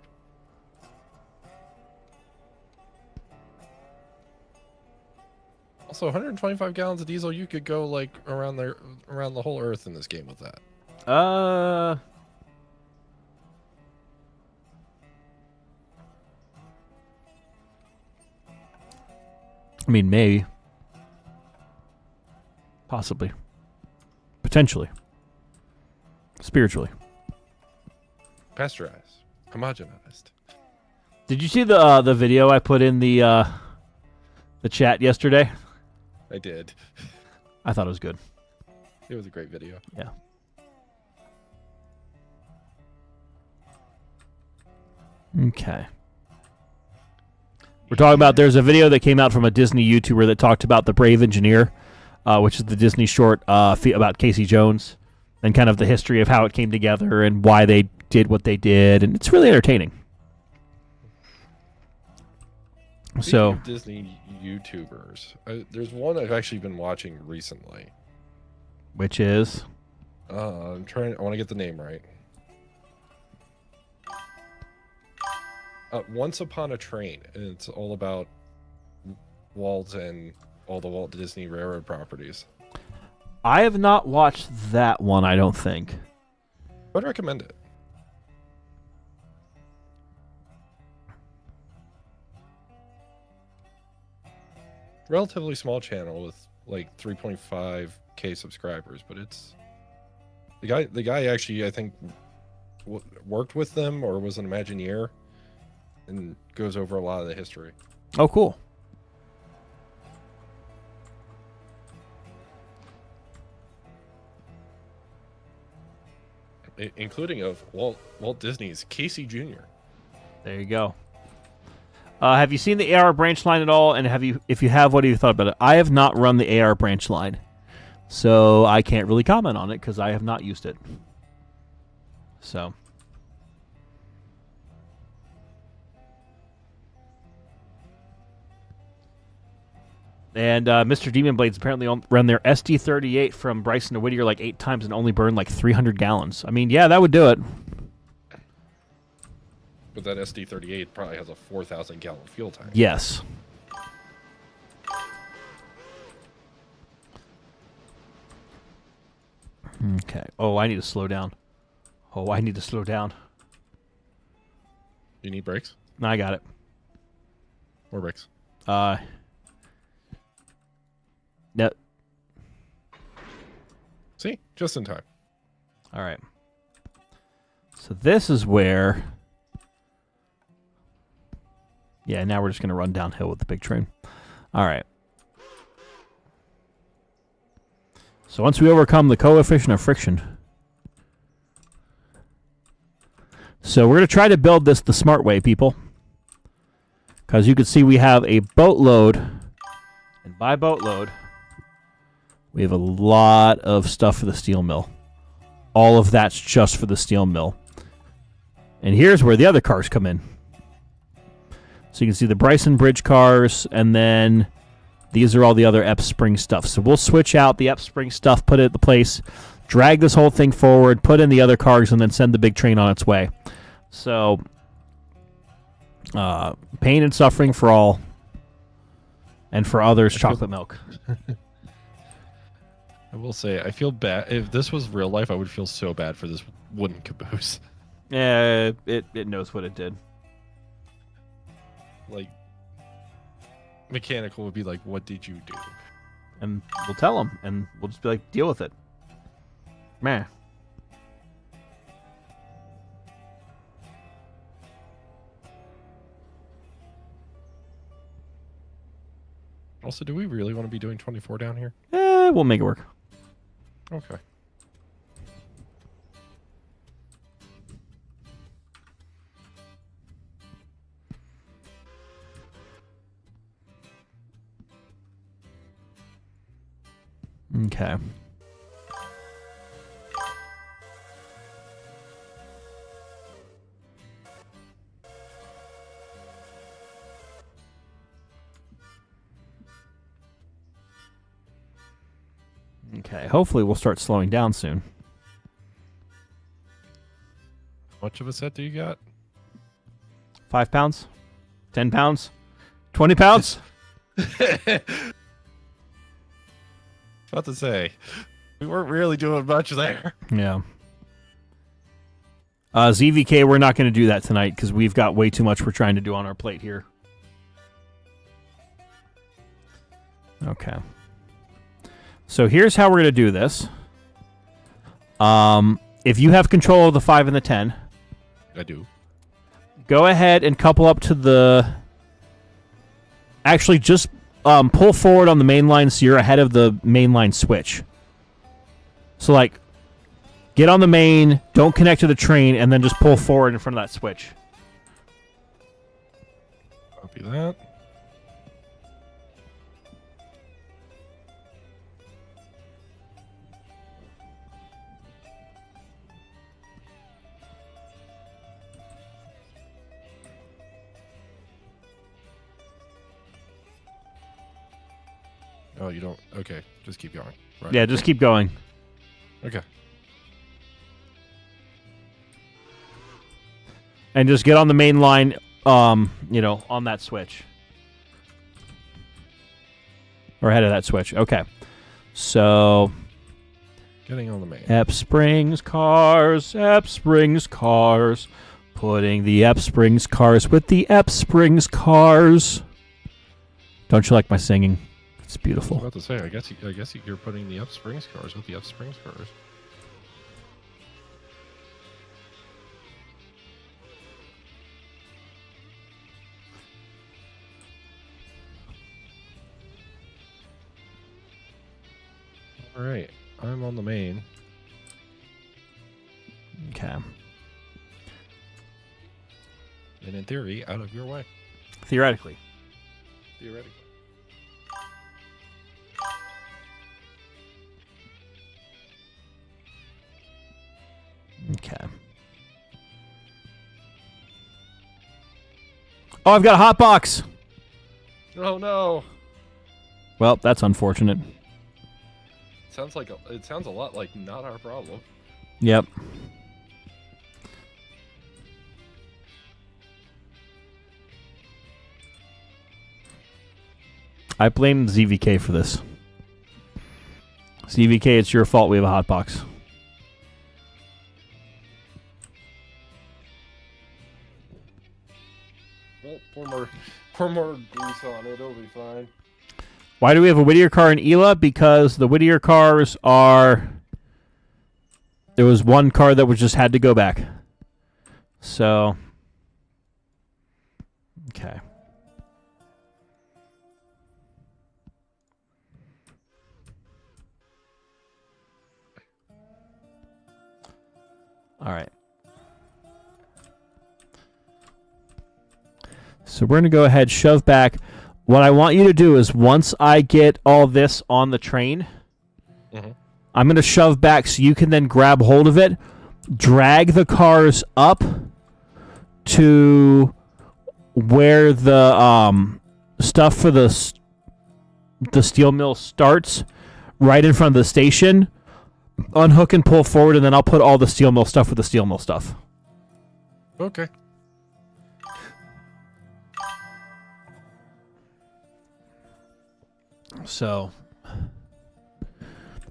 Also, 125 gallons of diesel, you could go, like, around the whole Earth in this game with that. I mean, maybe. Possibly. Potentially. Spiritually. Pasteurized. Homogenized. Did you see the video I put in the chat yesterday? I did. I thought it was good. It was a great video. Yeah. Okay. We're talking about, there's a video that came out from a Disney YouTuber that talked about The Brave Engineer, which is the Disney short about Casey Jones, and kind of the history of how it came together and why they did what they did, and it's really entertaining. So Disney YouTubers, there's one I've actually been watching recently. Which is? I want to get the name right. Once Upon a Train, and it's all about Walt and all the Walt Disney Railroad properties. I have not watched that one, I don't think. I'd recommend it. Relatively small channel with like 3.5k subscribers, but it's The guy actually, I think, worked with them or was an Imagineer, and goes over a lot of the history. Oh, cool. Including of Walt Disney's Casey Jr. There you go. Have you seen the AR branch line at all? And if you have, what have you thought about it? I have not run the AR branch line, so I can't really comment on it because I have not used it. So. And Mr. Demon Blades apparently run their SD38 from Bryson to Whittier like 8 times and only burn like 300 gallons. I mean, yeah, that would do it. But that SD38 probably has a 4,000 gallon fuel tank. Yes. Okay. Oh, I need to slow down. You need brakes? No, I got it. More brakes. No. See? Just in time. All right. So this is where... Yeah, now we're just going to run downhill with the big train. All right. So once we overcome the coefficient of friction... So we're going to try to build this the smart way, people. Because you can see we have a boatload. And by boatload... We have a lot of stuff for the steel mill. All of that's just for the steel mill. And here's where the other cars come in. So you can see the Bryson Bridge cars, and then these are all the other Epps Spring stuff. So we'll switch out the Epps Spring stuff, put it at the place, drag this whole thing forward, put in the other cars, and then send the big train on its way. So, pain and suffering for all, and for others, chocolate milk. I will say, I feel bad. If this was real life, I would feel so bad for this wooden caboose. Yeah, it knows what it did. Like, mechanical would be like, what did you do? And we'll tell them, and we'll just be like, deal with it. Meh. Also, do we really want to be doing 24 down here? We'll make it work. Okay. Okay. Okay, hopefully we'll start slowing down soon. How much of a set do you got? 5 pounds? 10 pounds? 20 pounds? About to say, we weren't really doing much there. Yeah. ZVK, we're not going to do that tonight because we've got way too much we're trying to do on our plate here. Okay. So here's how we're going to do this. If you have control of the 5 and the 10... I do. Go ahead and couple up to the... Actually, just pull forward on the main line so you're ahead of the main line switch. So, like, get on the main, don't connect to the train, and then just pull forward in front of that switch. Copy that. Oh, you don't... Okay, just keep going. Right. Yeah, just keep going. Okay. And just get on the main line, on that switch. Or ahead of that switch. Okay. So... Getting on the main. Epps Springs cars, Epps Springs cars. Putting the Epps Springs cars with the Epps Springs cars. Don't you like my singing? It's I beautiful. was about to say, I guess you're putting the Epps Springs cars with the Epps Springs cars. All right, I'm on the main. Okay. And in theory, out of your way. Theoretically. Theoretically. Okay. Oh, I've got a hot box. Oh no! Well, that's unfortunate. It sounds a lot like not our problem. Yep. I blame ZVK for this. ZVK, it's your fault we have a hot box. Well, pour more grease on it. It'll be fine. Why do we have a Whittier car in Ela? Because the Whittier cars are... There was one car that was just had to go back. So... Okay. All right. So we're going to go ahead, shove back. What I want you to do is once I get all this on the train, I'm going to shove back so you can then grab hold of it, drag the cars up to where the stuff for the steel mill starts, right in front of the station. Unhook and pull forward, and then I'll put all the steel mill stuff with the steel mill stuff. Okay. So,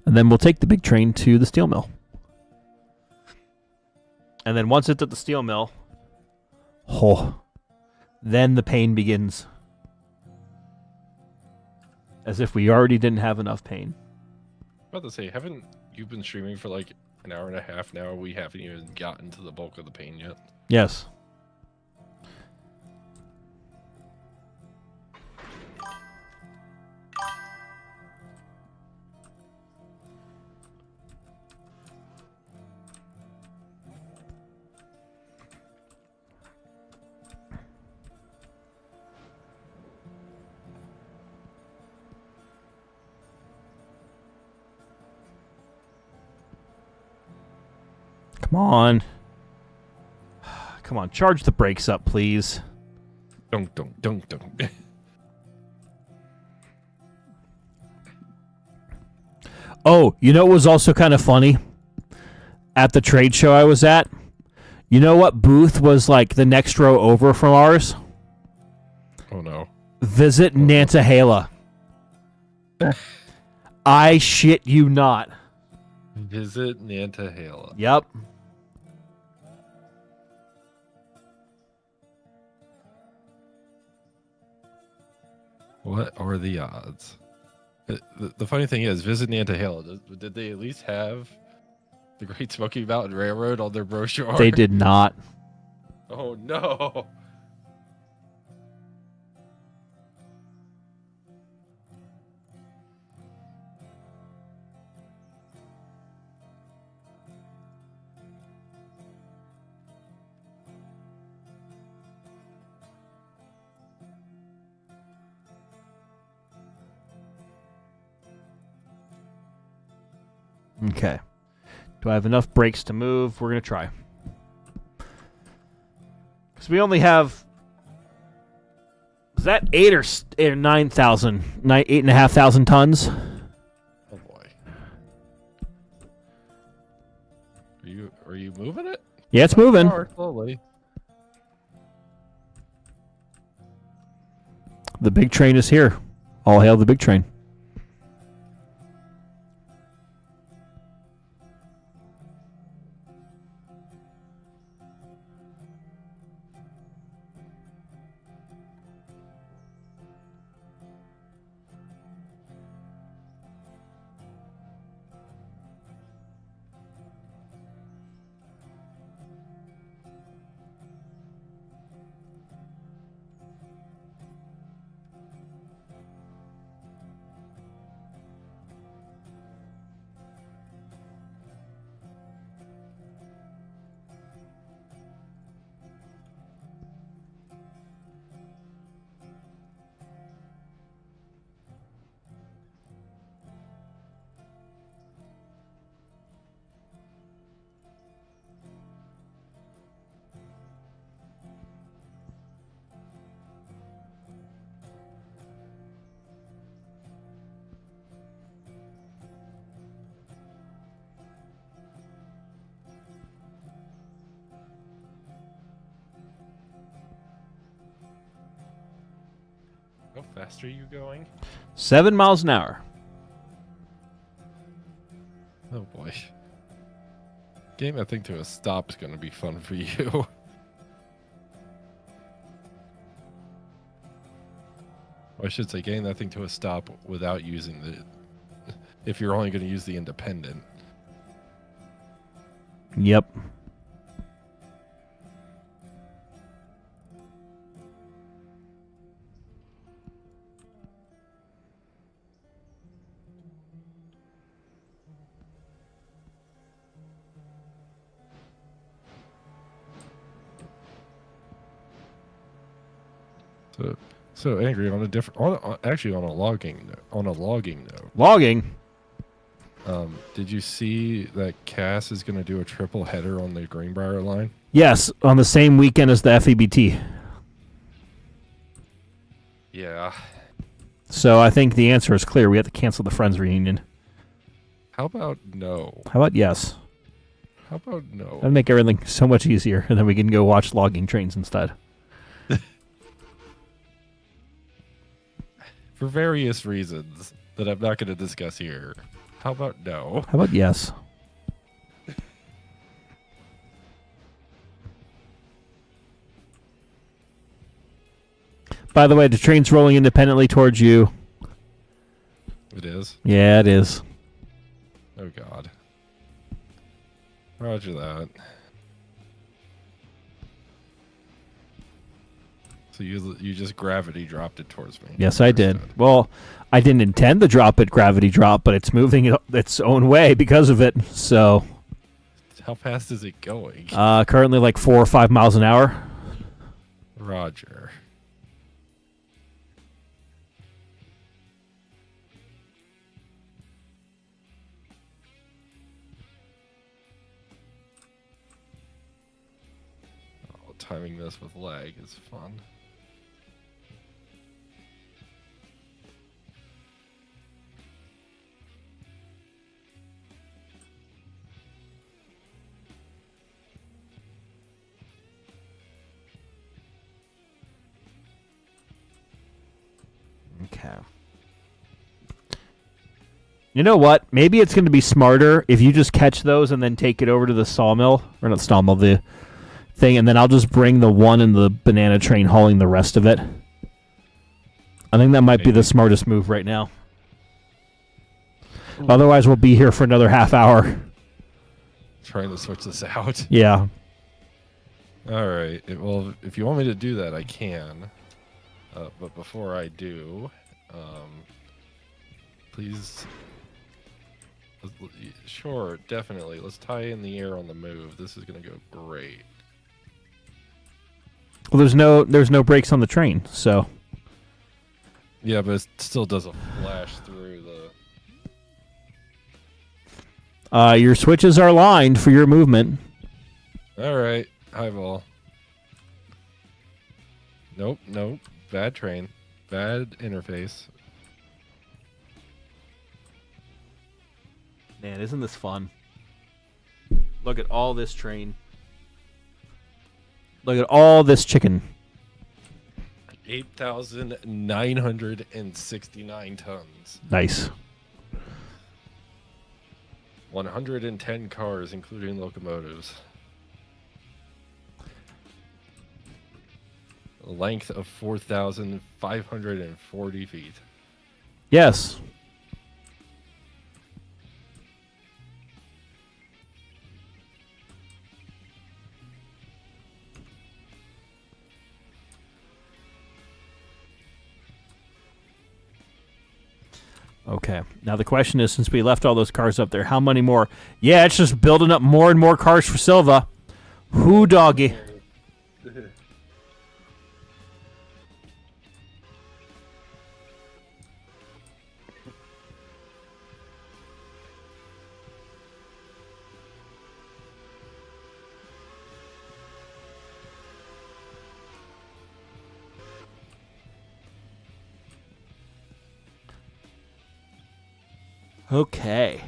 and then we'll take the big train to the steel mill. And then once it's at the steel mill, then the pain begins. As if we already didn't have enough pain. About to say, haven't you been streaming for like an hour and a half now? We haven't even gotten to the bulk of the pain yet. Yes. Come on. Come on, charge the brakes up, please. Dunk, dunk, dunk, dunk. Oh, you know what was also kind of funny? At the trade show I was at, you know what booth was like the next row over from ours? Oh no. Visit Nantahala. I shit you not. Visit Nantahala. Yep. What are the odds? The funny thing is, Visit Nantahala, did they at least have the Great Smoky Mountain Railroad on their brochure? They did not. Oh no. Okay. Do I have enough brakes to move? We're going to try. Because we only have... Is that 8 or 9,000? 8,500 tons? Oh boy. Are you moving it? Yeah, it's moving. Slowly. The big train is here. All hail the big train. How fast are you going? 7 miles an hour. Oh boy. Getting that thing to a stop is going to be fun for you. Or I should say, getting that thing to a stop without using the... If you're only going to use the independent. Yep. So Angry, on a different, actually on a logging note. Logging. Did you see that Cass is going to do a triple header on the Greenbrier line? Yes, on the same weekend as the FEBT. Yeah. So I think the answer is clear. We have to cancel the Friends reunion. How about no? How about yes? How about no? That'd make everything so much easier, and then we can go watch logging trains instead. For various reasons that I'm not going to discuss here. How about no? How about yes? By the way, the train's rolling independently towards you. It is? Yeah, it is. Oh, God. Roger that. So you just gravity dropped it towards me. Yes, I did. Well, I didn't intend to drop it gravity drop, but it's moving its own way because of it. So, how fast is it going? Currently like 4 or 5 miles an hour. Roger. Oh, timing this with lag is fun. Okay. You know what? Maybe it's going to be smarter if you just catch those and then take it over to the sawmill. Or not sawmill, the thing. And then I'll just bring the one in the banana train hauling the rest of it. I think that might be the smartest move right now. Ooh. Otherwise, we'll be here for another half hour. Trying to switch this out. Yeah. All right. Well, if you want me to do that, I can. But before I do, please, sure, definitely. Let's tie in the air on the move. This is going to go great. Well, there's no brakes on the train, so. Yeah, but it still does a flash through the. Your switches are aligned for your movement. All right, highball. Nope. Bad train. Bad interface. Man, isn't this fun? Look at all this train. Look at all this chicken. 8,969 tons. Nice. 110 cars, including locomotives. A length of 4,540 feet. Yes. Okay. Now the question is, since we left all those cars up there, how many more? Yeah, it's just building up more and more cars for Silva. Who doggy? Okay.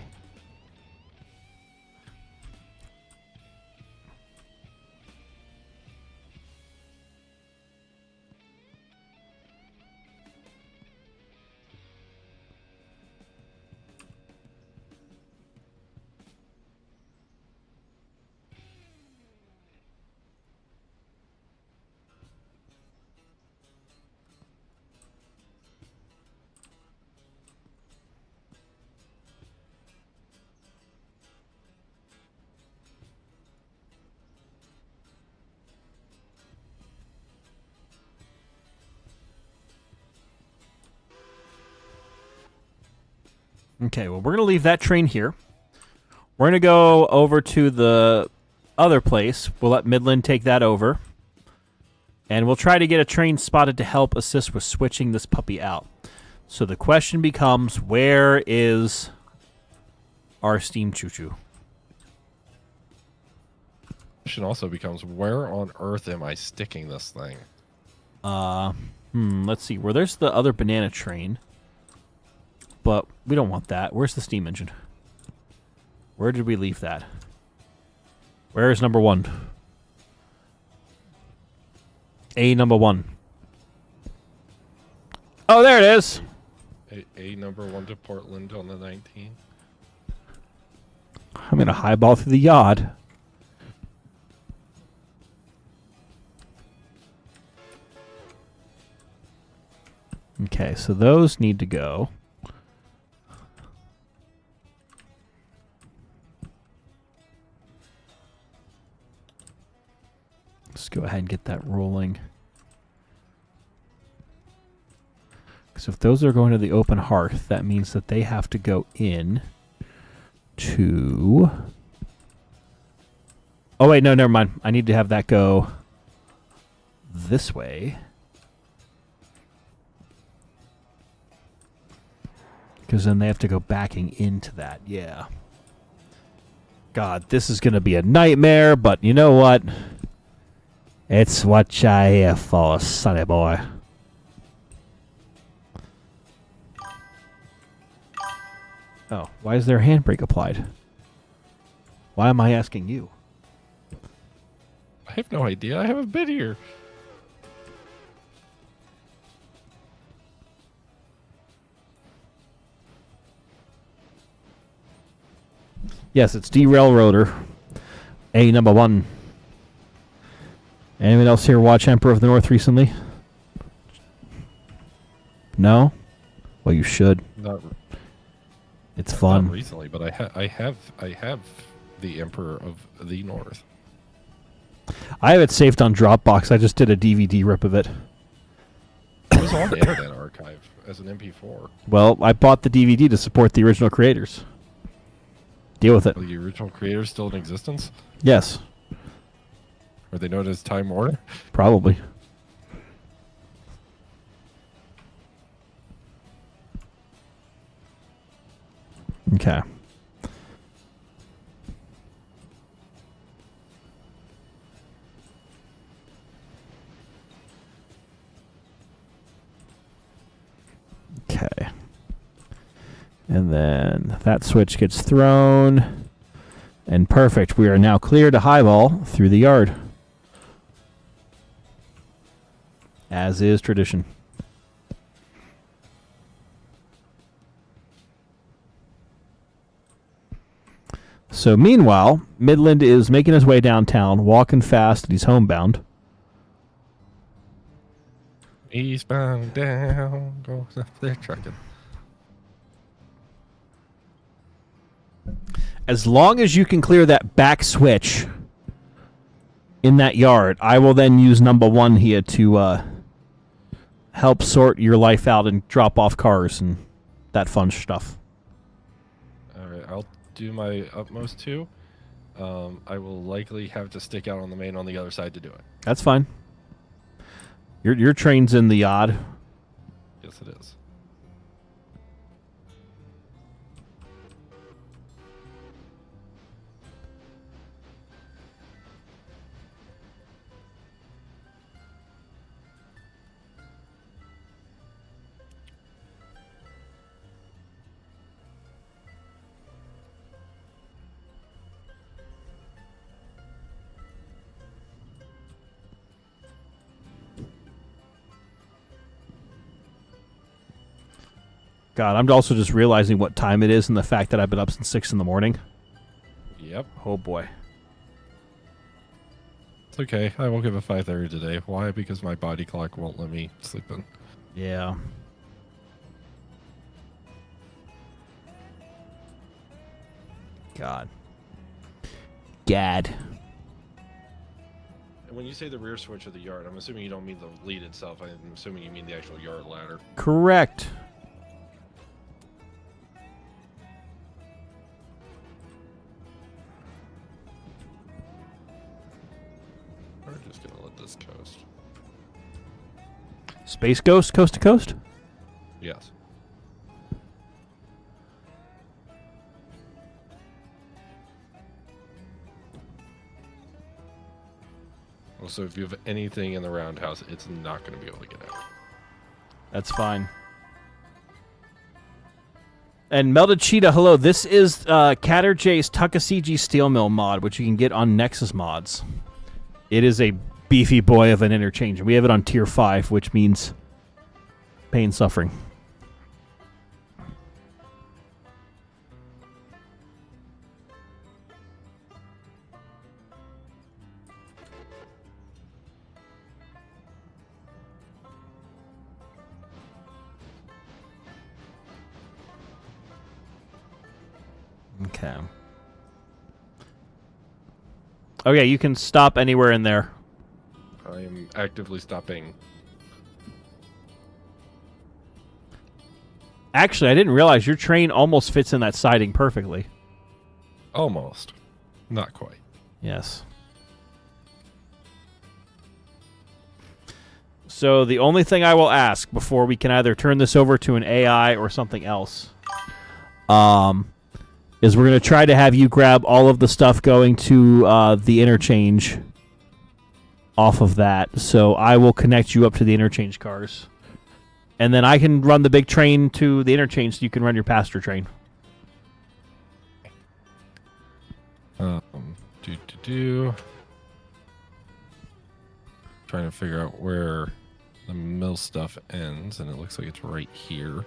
Okay, well, we're going to leave that train here. We're going to go over to the other place. We'll let Midland take that over. And we'll try to get a train spotted to help assist with switching this puppy out. So the question becomes, where is our steam choo-choo? Question also becomes, where on earth am I sticking this thing? Let's see. Well, there's the other banana train. But we don't want that. Where's the steam engine? Where did we leave that? Where is number 1? A number 1. Oh, there it is. A number 1 to Portland on the 19th. I'm going to highball through the yard. Okay, so those need to go. Let's go ahead and get that rolling. Because if those are going to the open hearth, that means that they have to go in to... Oh, wait, no, never mind. I need to have that go this way. Because then they have to go backing into that. Yeah. God, this is going to be a nightmare, but you know what? It's what you're here for, sonny boy. Oh, why is there a handbrake applied? Why am I asking you? I have no idea. I haven't been here. Yes, it's D-Railroader. A number 1. Anyone else here watch Emperor of the North recently? No? Well, you should. Not It's fun. Not recently, but I have the Emperor of the North. I have it saved on Dropbox. I just did a DVD rip of it. It was on the Internet Archive as an MP4. Well, I bought the DVD to support the original creators. Deal with it. Are the original creators still in existence? Yes, Are they known as Time Warner? probably. Okay. Okay. And then that switch gets thrown. And perfect. We are now clear to highball through the yard. As is tradition. So meanwhile, Midland is making his way downtown, walking fast, and he's homebound. Eastbound down, goes up there trucking. As long as you can clear that back switch in that yard, I will then use number 1 here to help sort your life out and drop off cars and that fun stuff. All right, I'll do my utmost too. I will likely have to stick out on the main on the other side to do it. That's fine. Your train's in the yard. Yes, it is. God, I'm also just realizing what time it is and the fact that I've been up since 6 in the morning. Yep. Oh, boy. It's okay. I woke up at 5:30 today. Why? Because my body clock won't let me sleep in. Yeah. God. Gad. And when you say the rear switch of the yard, I'm assuming you don't mean the lead itself. I'm assuming you mean the actual yard ladder. Correct. about this coast. Space Ghost, coast to coast? Yes. Also, if you have anything in the roundhouse, it's not going to be able to get out. That's fine. And Melted Cheetah, hello. This is Catterjay's Tuckasegee Steel Mill mod, which you can get on Nexus Mods. It is a beefy boy of an interchange. And we have it on Tier 5, which means pain, suffering. Okay. Okay, you can stop anywhere in there. I am actively stopping. Actually, I didn't realize your train almost fits in that siding perfectly. Almost. Not quite. Yes. So the only thing I will ask before we can either turn this over to an AI or something else, is we're going to try to have you grab all of the stuff going to the interchange off of that. So I will connect you up to the interchange cars. And then I can run the big train to the interchange so you can run your passenger train. Trying to figure out where the mill stuff ends, and it looks like it's right here.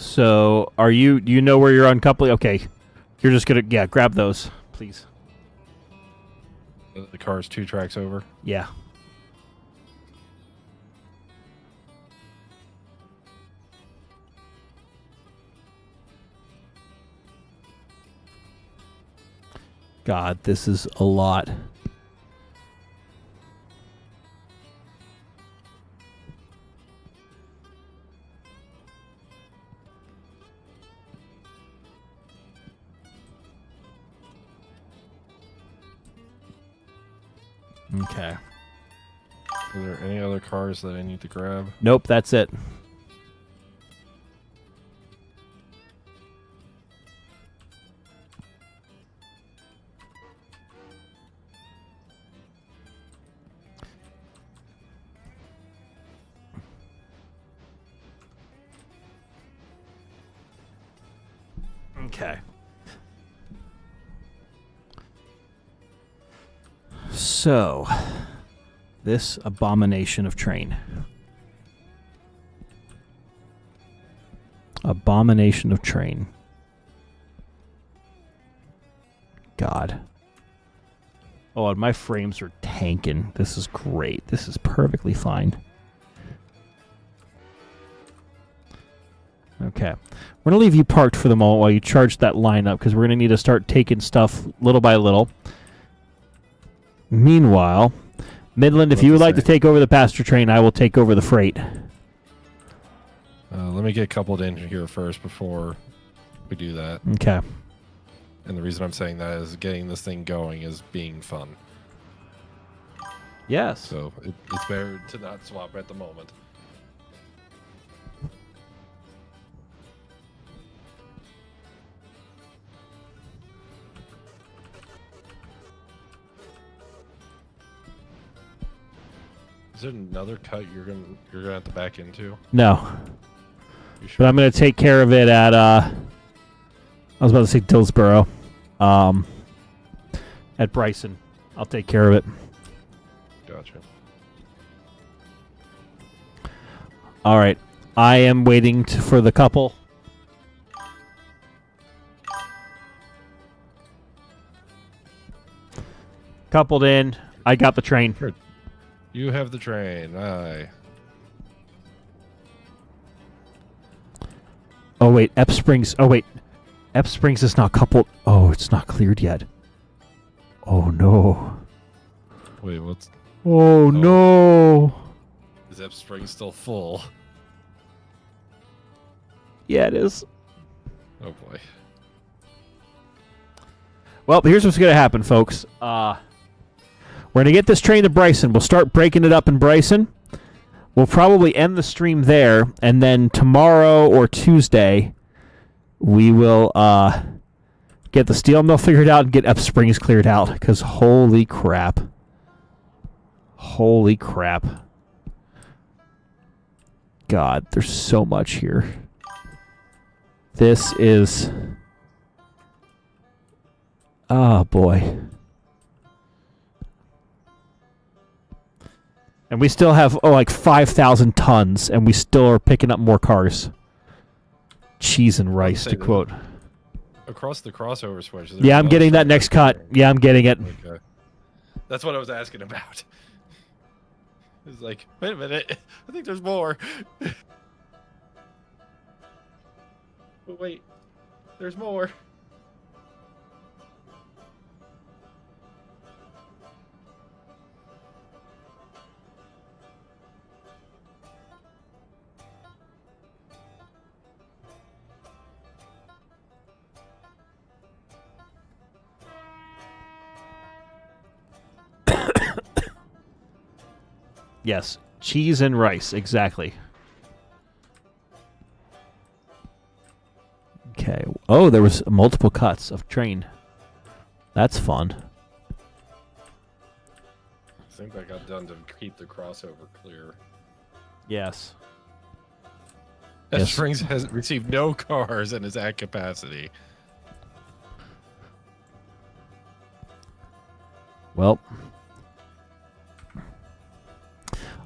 So, do you know where you're uncoupling? Okay. You're just going to, grab those, please. The car's 2 tracks over. Yeah. God, this is a lot. Okay. Are there any other cars that I need to grab? Nope, that's it. Okay. So, this abomination of train. Abomination of train. God. Oh, and my frames are tanking. This is great. This is perfectly fine. Okay. We're going to leave you parked for the moment while you charge that line up, because we're going to need to start taking stuff little by little. Meanwhile, Midland, if you would like to take over the passenger train, I will take over the freight. Let me get coupled in here first before we do that. Okay. And the reason I'm saying that is getting this thing going is being fun. Yes. So it's better to not swap at the moment. Is there another cut you're gonna have to back into? No. You sure? But I'm going to take care of it at, I was about to say Dillsboro. At Bryson. I'll take care of it. Gotcha. All right. I am waiting for the couple. Coupled in. I got the train. You have the train. Aye. Oh, wait. Ep Springs. Oh, wait. Ep Springs is not coupled. Oh, it's not cleared yet. Oh, no. Wait, what's... Oh, no. Is Ep Springs still full? Yeah, it is. Oh, boy. Well, here's what's going to happen, folks. We're going to get this train to Bryson. We'll start breaking it up in Bryson. We'll probably end the stream there, and then tomorrow or Tuesday, we will get the steel mill figured out and get Ep Springs cleared out, because holy crap. Holy crap. God, there's so much here. This is... Oh, boy. And we still have, like 5,000 tons, and we still are picking up more cars. Cheese and rice, to quote. Across the crossover switch. Yeah, I'm getting that next cut. Yeah, I'm getting it. Okay. That's what I was asking about. It's like, wait a minute. I think there's more. But wait, there's more. Yes, cheese and rice, exactly. Okay. Oh, there was multiple cuts of train. That's fun. I think I got done to keep the crossover clear. Yes. Yes. Springs has received no cars and is at capacity. Well.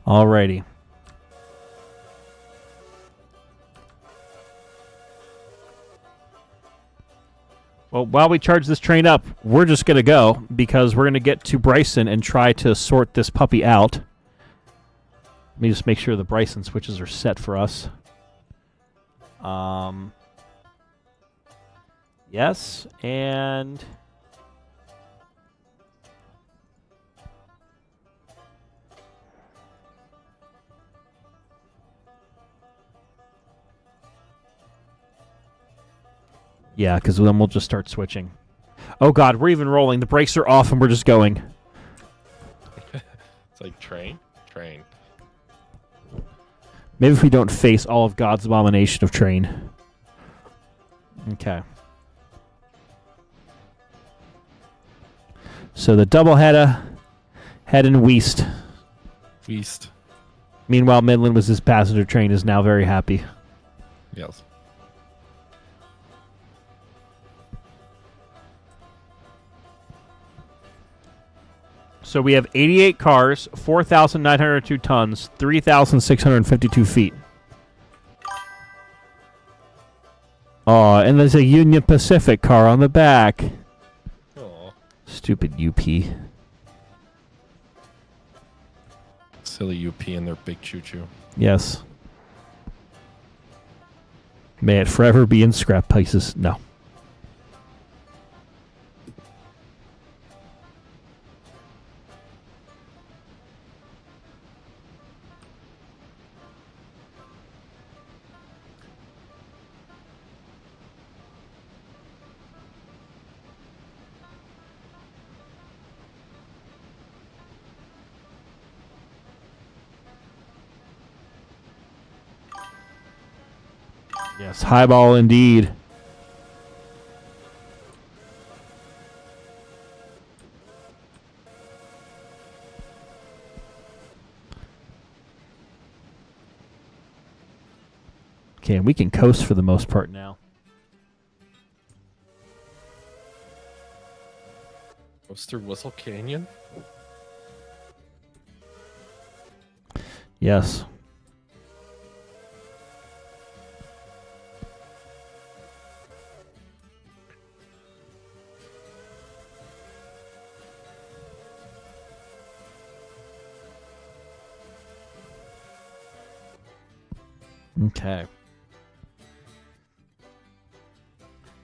Alrighty. Well, while we charge this train up, we're just going to go because we're going to get to Bryson and try to sort this puppy out. Let me just make sure the Bryson switches are set for us. Yes, and... Yeah, because then we'll just start switching. Oh, God, we're even rolling. The brakes are off, and we're just going. It's like train. Maybe if we don't face all of God's abomination of train. Okay. So the doubleheader heading west. Feast. Meanwhile, Midland with his passenger train is now very happy. Yes. So we have 88 cars, 4,902 tons, 3,652 feet. Oh, and there's a Union Pacific car on the back. Aw. Stupid UP. Silly UP and their big choo-choo. Yes. May it forever be in scrap pieces. No. Yes, highball indeed. Okay, we can coast for the most part now. Goes through Whistle Canyon? Yes. Okay.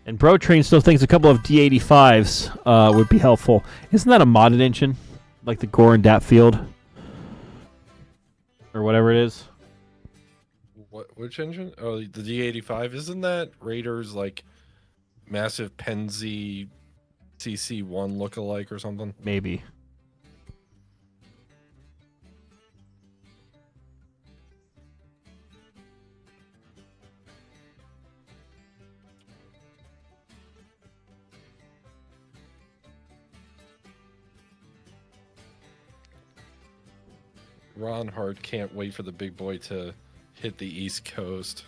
And Bro Train still thinks a couple of D85s would be helpful. Isn't that a modded engine? Like the Gore and Datfield? Or whatever it is? Which engine? Oh, the D85. Isn't that Raiders like massive Penzi CC1 lookalike or something? Maybe. Ron Hart can't wait for the big boy to hit the East Coast.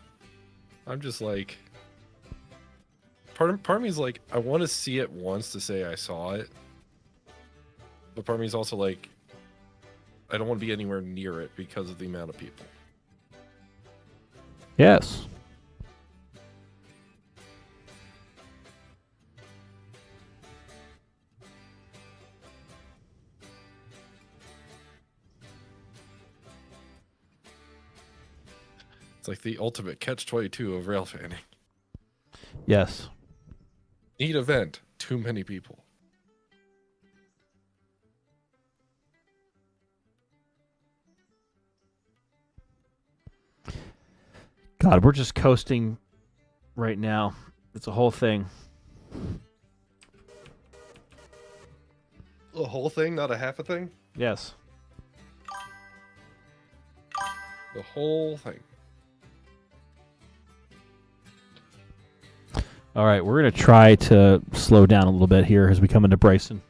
I'm just like, part of me is like, I want to see it once to say I saw it, but part of me is also like, I don't want to be anywhere near it because of the amount of people. Yes. It's like the ultimate catch-22 of rail fanning. Yes. Neat event, too many people. God, we're just coasting right now. It's a whole thing. The whole thing, not a half a thing? Yes. The whole thing. All right, we're going to try to slow down a little bit here as we come into Bryson.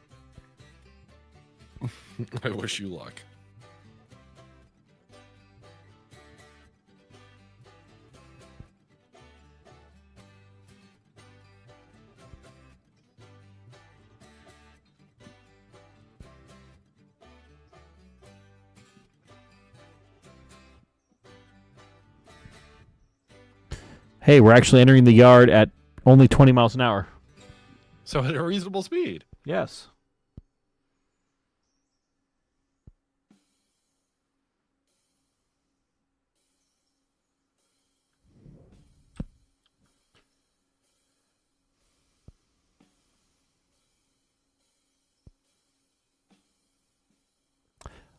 I wish you luck. Hey, we're actually entering the yard at only 20 miles an hour. So at a reasonable speed. Yes.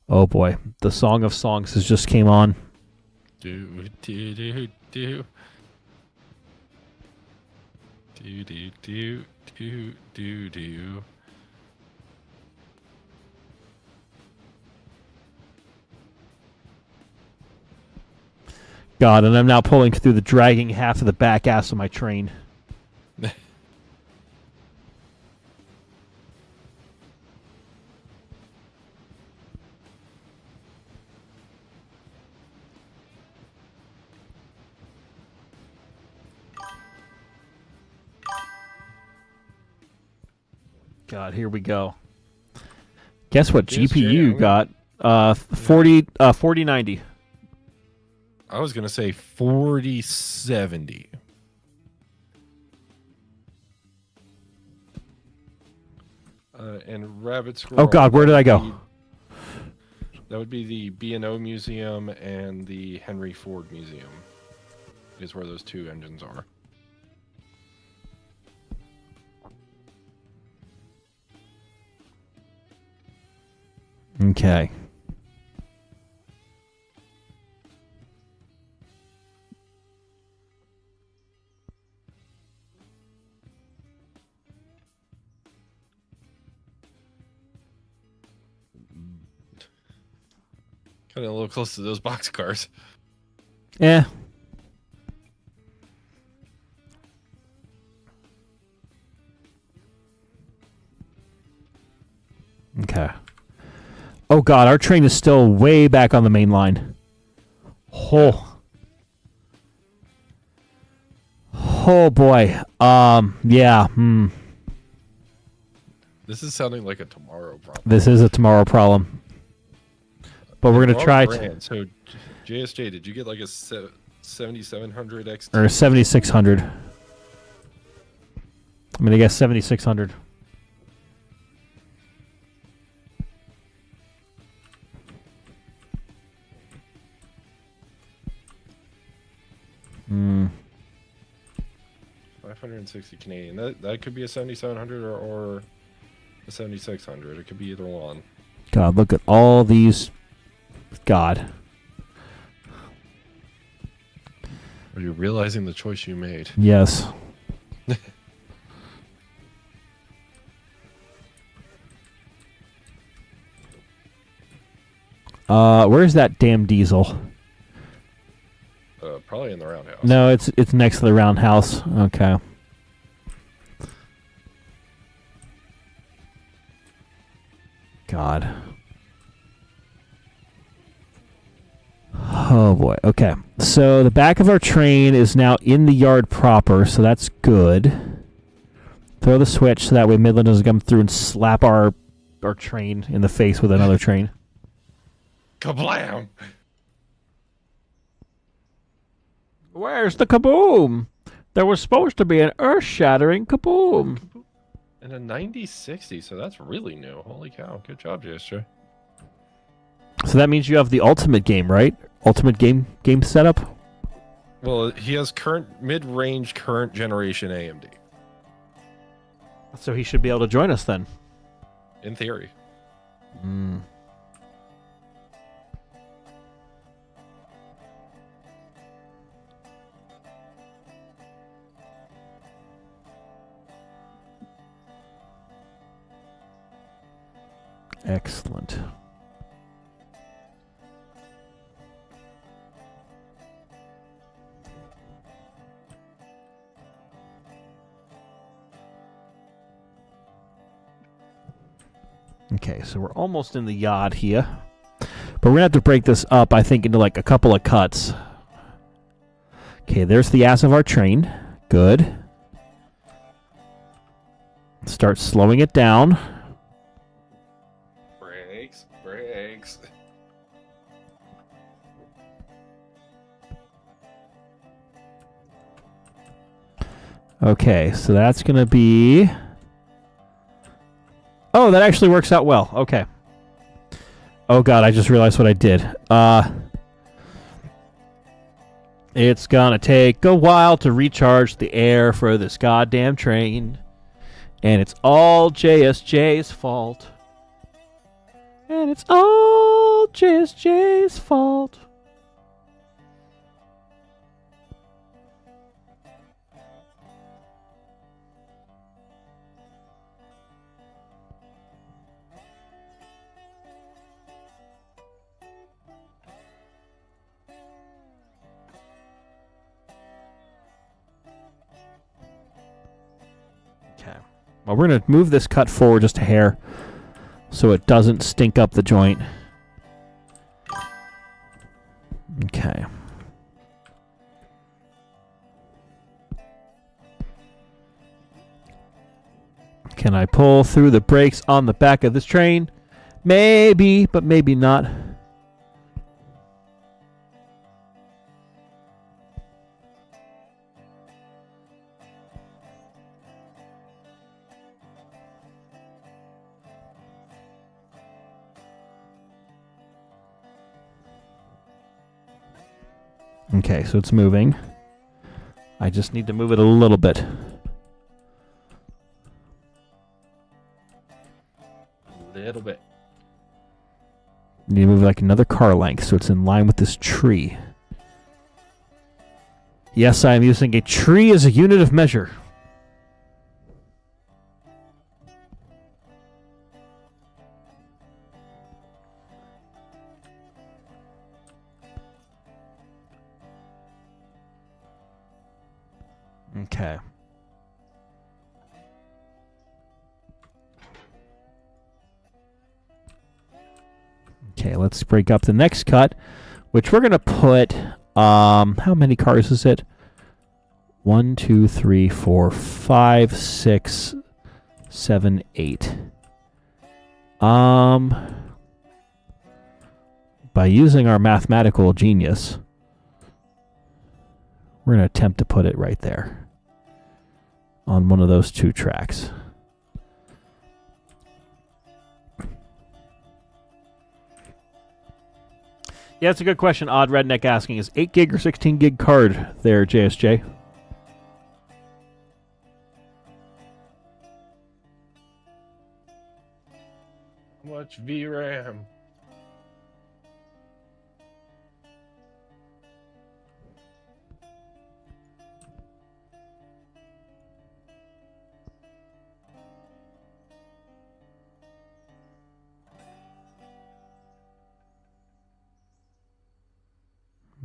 Oh boy, the Song of Songs has just came on. Do do do do. Do do do do do do. God, and I'm now pulling through the dragging half of the back ass of my train. God, here we go. Guess what GPU got? 4090. I was gonna say 4070. And Rabbit Squirrel. Oh God, where did I go? That would be the B&O Museum and the Henry Ford Museum. Is where those two engines are. Okay. Kind of a little close to those boxcars. Yeah. Okay. Oh God, our train is still way back on the main line. Oh. Oh boy. Yeah. This is sounding like a tomorrow problem. This is a tomorrow problem. But we're going to try to... So, JSJ, did you get like a 7700 XT? Or 7600. I'm going to guess 7600. 760 Canadian. That could be a 7700 or a 7600. It could be either one. God, look at all these. God. Are you realizing the choice you made? Yes. Where's that damn diesel? Probably in the roundhouse. No, it's next to the roundhouse. Okay. God. Oh boy. Okay. So the back of our train is now in the yard proper, so that's good. Throw the switch so that way Midland doesn't come through and slap our train in the face with another train. Kablam! Where's the kaboom? There was supposed to be an earth-shattering kaboom. And a 9060, so that's really new. Holy cow. Good job, JSJ. So that means you have the ultimate game, right? Ultimate game setup? Well, he has mid-range current generation AMD. So he should be able to join us then. In theory. Hmm. Excellent. Okay, so we're almost in the yard here. But we're going to have to break this up, I think, into like a couple of cuts. Okay, there's the ass of our train. Good. Start slowing it down. Brakes. Okay, so that's going to be... Oh, that actually works out well. Okay. Oh, God, I just realized what I did. It's gonna take a while to recharge the air for this goddamn train. And it's all JSJ's fault. And it's all JSJ's fault. Okay. Well, we're going to move this cut forward just a hair so it doesn't stink up the joint. Okay. Can I pull through the brakes on the back of this train? Maybe, but maybe not. Okay, so it's moving. I just need to move it a little bit. A little bit. Need to move like another car length so it's in line with this tree. Yes, I am using a tree as a unit of measure. Okay. Okay, let's break up the next cut, which we're going to put, how many cars is it? 1, 2, 3, 4, 5, 6, 7, 8. By using our mathematical genius, we're going to attempt to put it right there on one of those two tracks. Yeah, it's a good question. Odd Redneck asking, is 8 gig or 16 gig card there, JSJ? Much VRAM.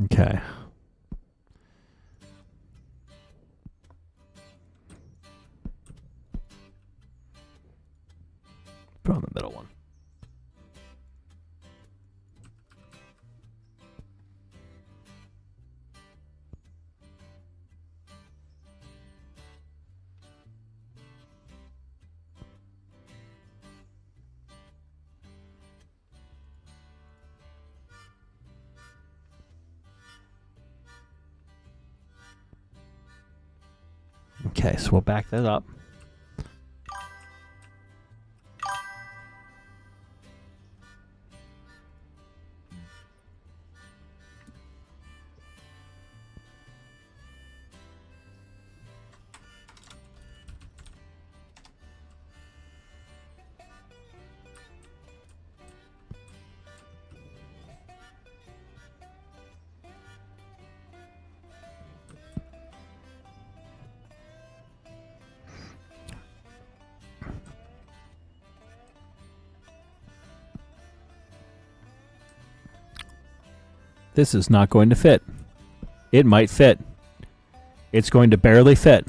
Okay. Put on the middle one. Okay, so we'll back that up. This is not going to fit. It might fit. It's going to barely fit.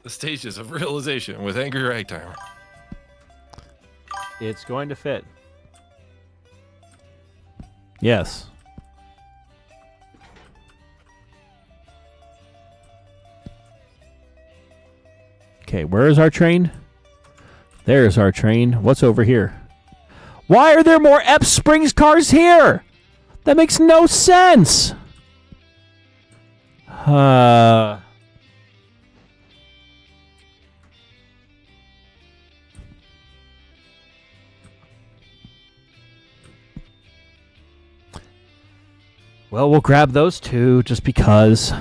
The stages of realization with AngryRagtimer. It's going to fit. Yes. Okay, where is our train? There's our train. What's over here? Why are there more Epps Springs cars here? That makes no sense. Well, we'll grab those two just because.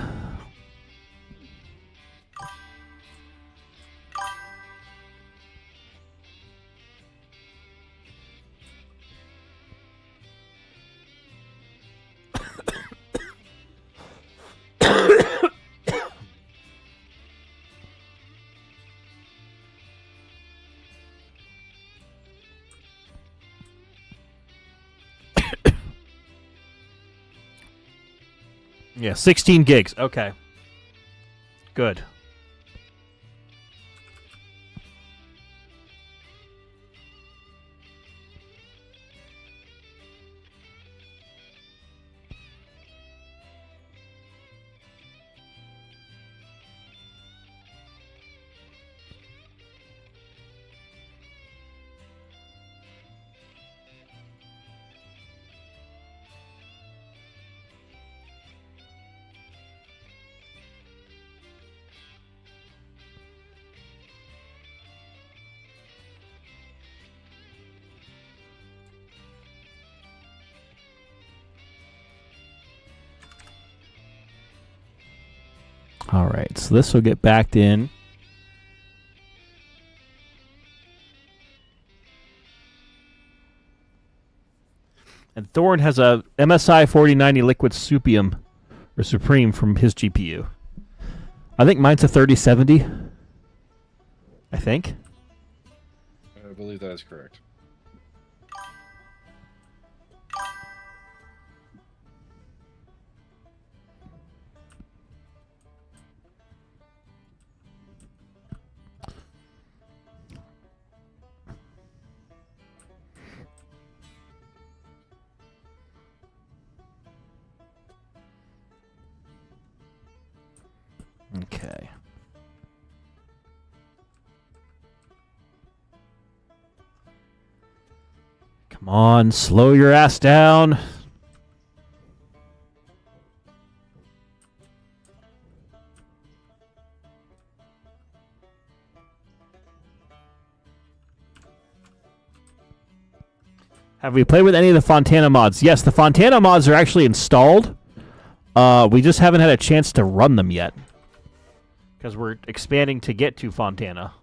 Yeah, 16 gigs. Okay. Good. All right, so this will get backed in. And Thorne has a MSI 4090 Liquid Supium or Supreme from his GPU. I think mine's a 3070. I think. I believe that is correct. Okay. Come on, slow your ass down. Have we played with any of the Fontana mods? Yes, the Fontana mods are actually installed. We just haven't had a chance to run them yet. because we're expanding to get to Fontana.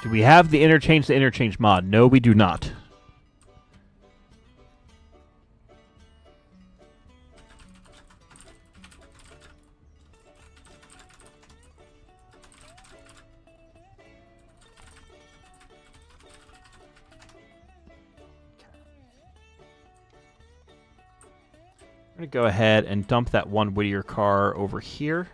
Do we have the interchange to interchange mod? No, we do not. I'm going to go ahead and dump that one Whittier car over here.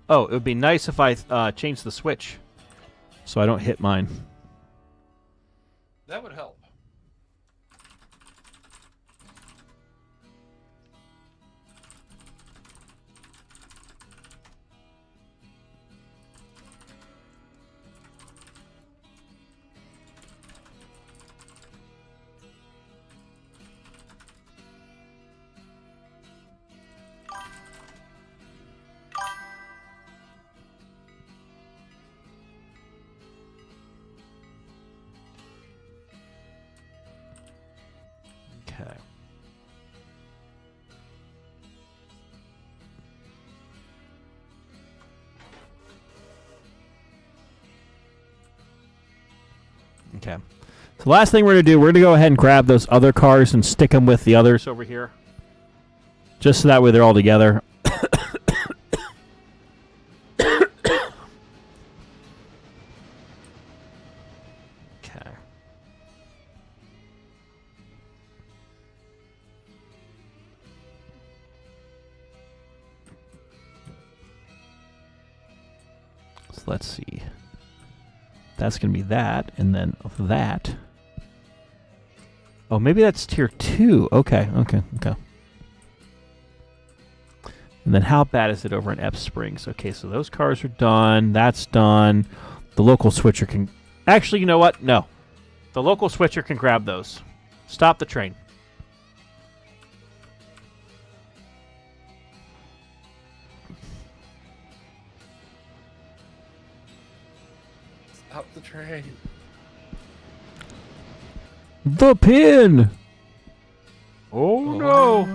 Oh, it would be nice if I change the switch so I don't hit mine. That would help. Okay. Okay. So the last thing we're going to do, we're going to go ahead and grab those other cars and stick them with the others over here. Just so that way they're all together. Okay. So let's see. That's going to be that, and then that. Oh, maybe that's tier 2. Okay. And then how bad is it over in Epps Springs? Okay, so those cars are done. That's done. The local switcher can... Actually, you know what? No. The local switcher can grab those. Stop the train. Stop the train. The pin! Oh, no.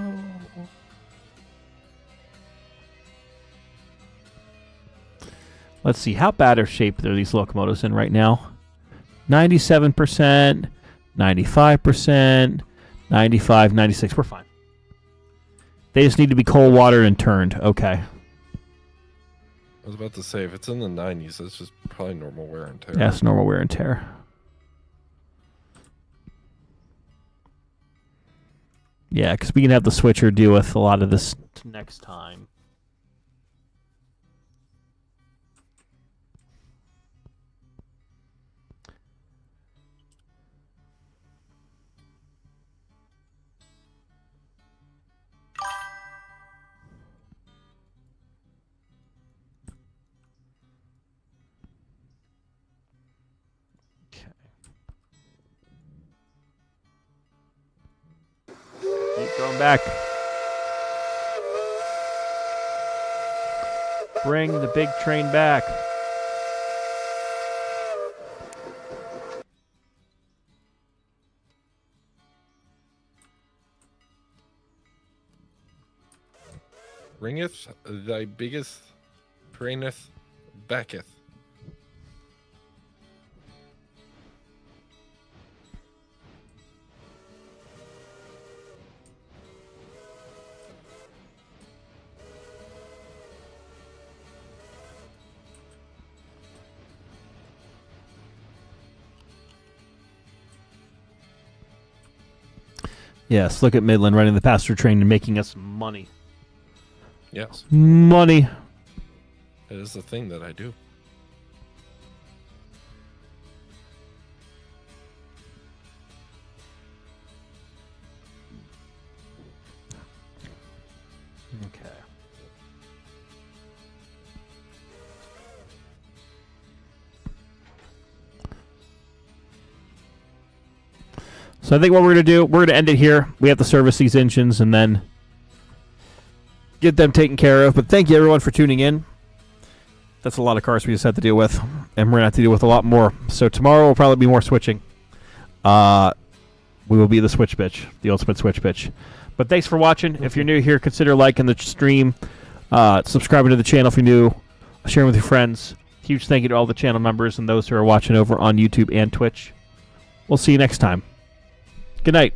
Let's see, how bad of shape are these locomotives in right now? 97%, 95%, 95, 96. We're fine. They just need to be cold watered and turned. Okay. I was about to say, if it's in the 90s, that's just probably normal wear and tear. Yes, normal wear and tear. Yeah, because we can have the switcher deal with a lot of this next time. Keep going back. Bring the big train back. Ringeth thy biggest traineth backeth. Yes, look at Midland running the passenger train and making us money. Yes. Money. It is the thing that I do. Okay. So I think what we're going to do, we're going to end it here. We have to service these engines and then get them taken care of. But thank you, everyone, for tuning in. That's a lot of cars we just had to deal with. And we're going to have to deal with a lot more. So tomorrow will probably be more switching. We will be the switch bitch, the ultimate switch bitch. But thanks for watching. If you're new here, consider liking the stream, subscribing to the channel if you're new, sharing with your friends. Huge thank you to all the channel members and those who are watching over on YouTube and Twitch. We'll see you next time. Good night.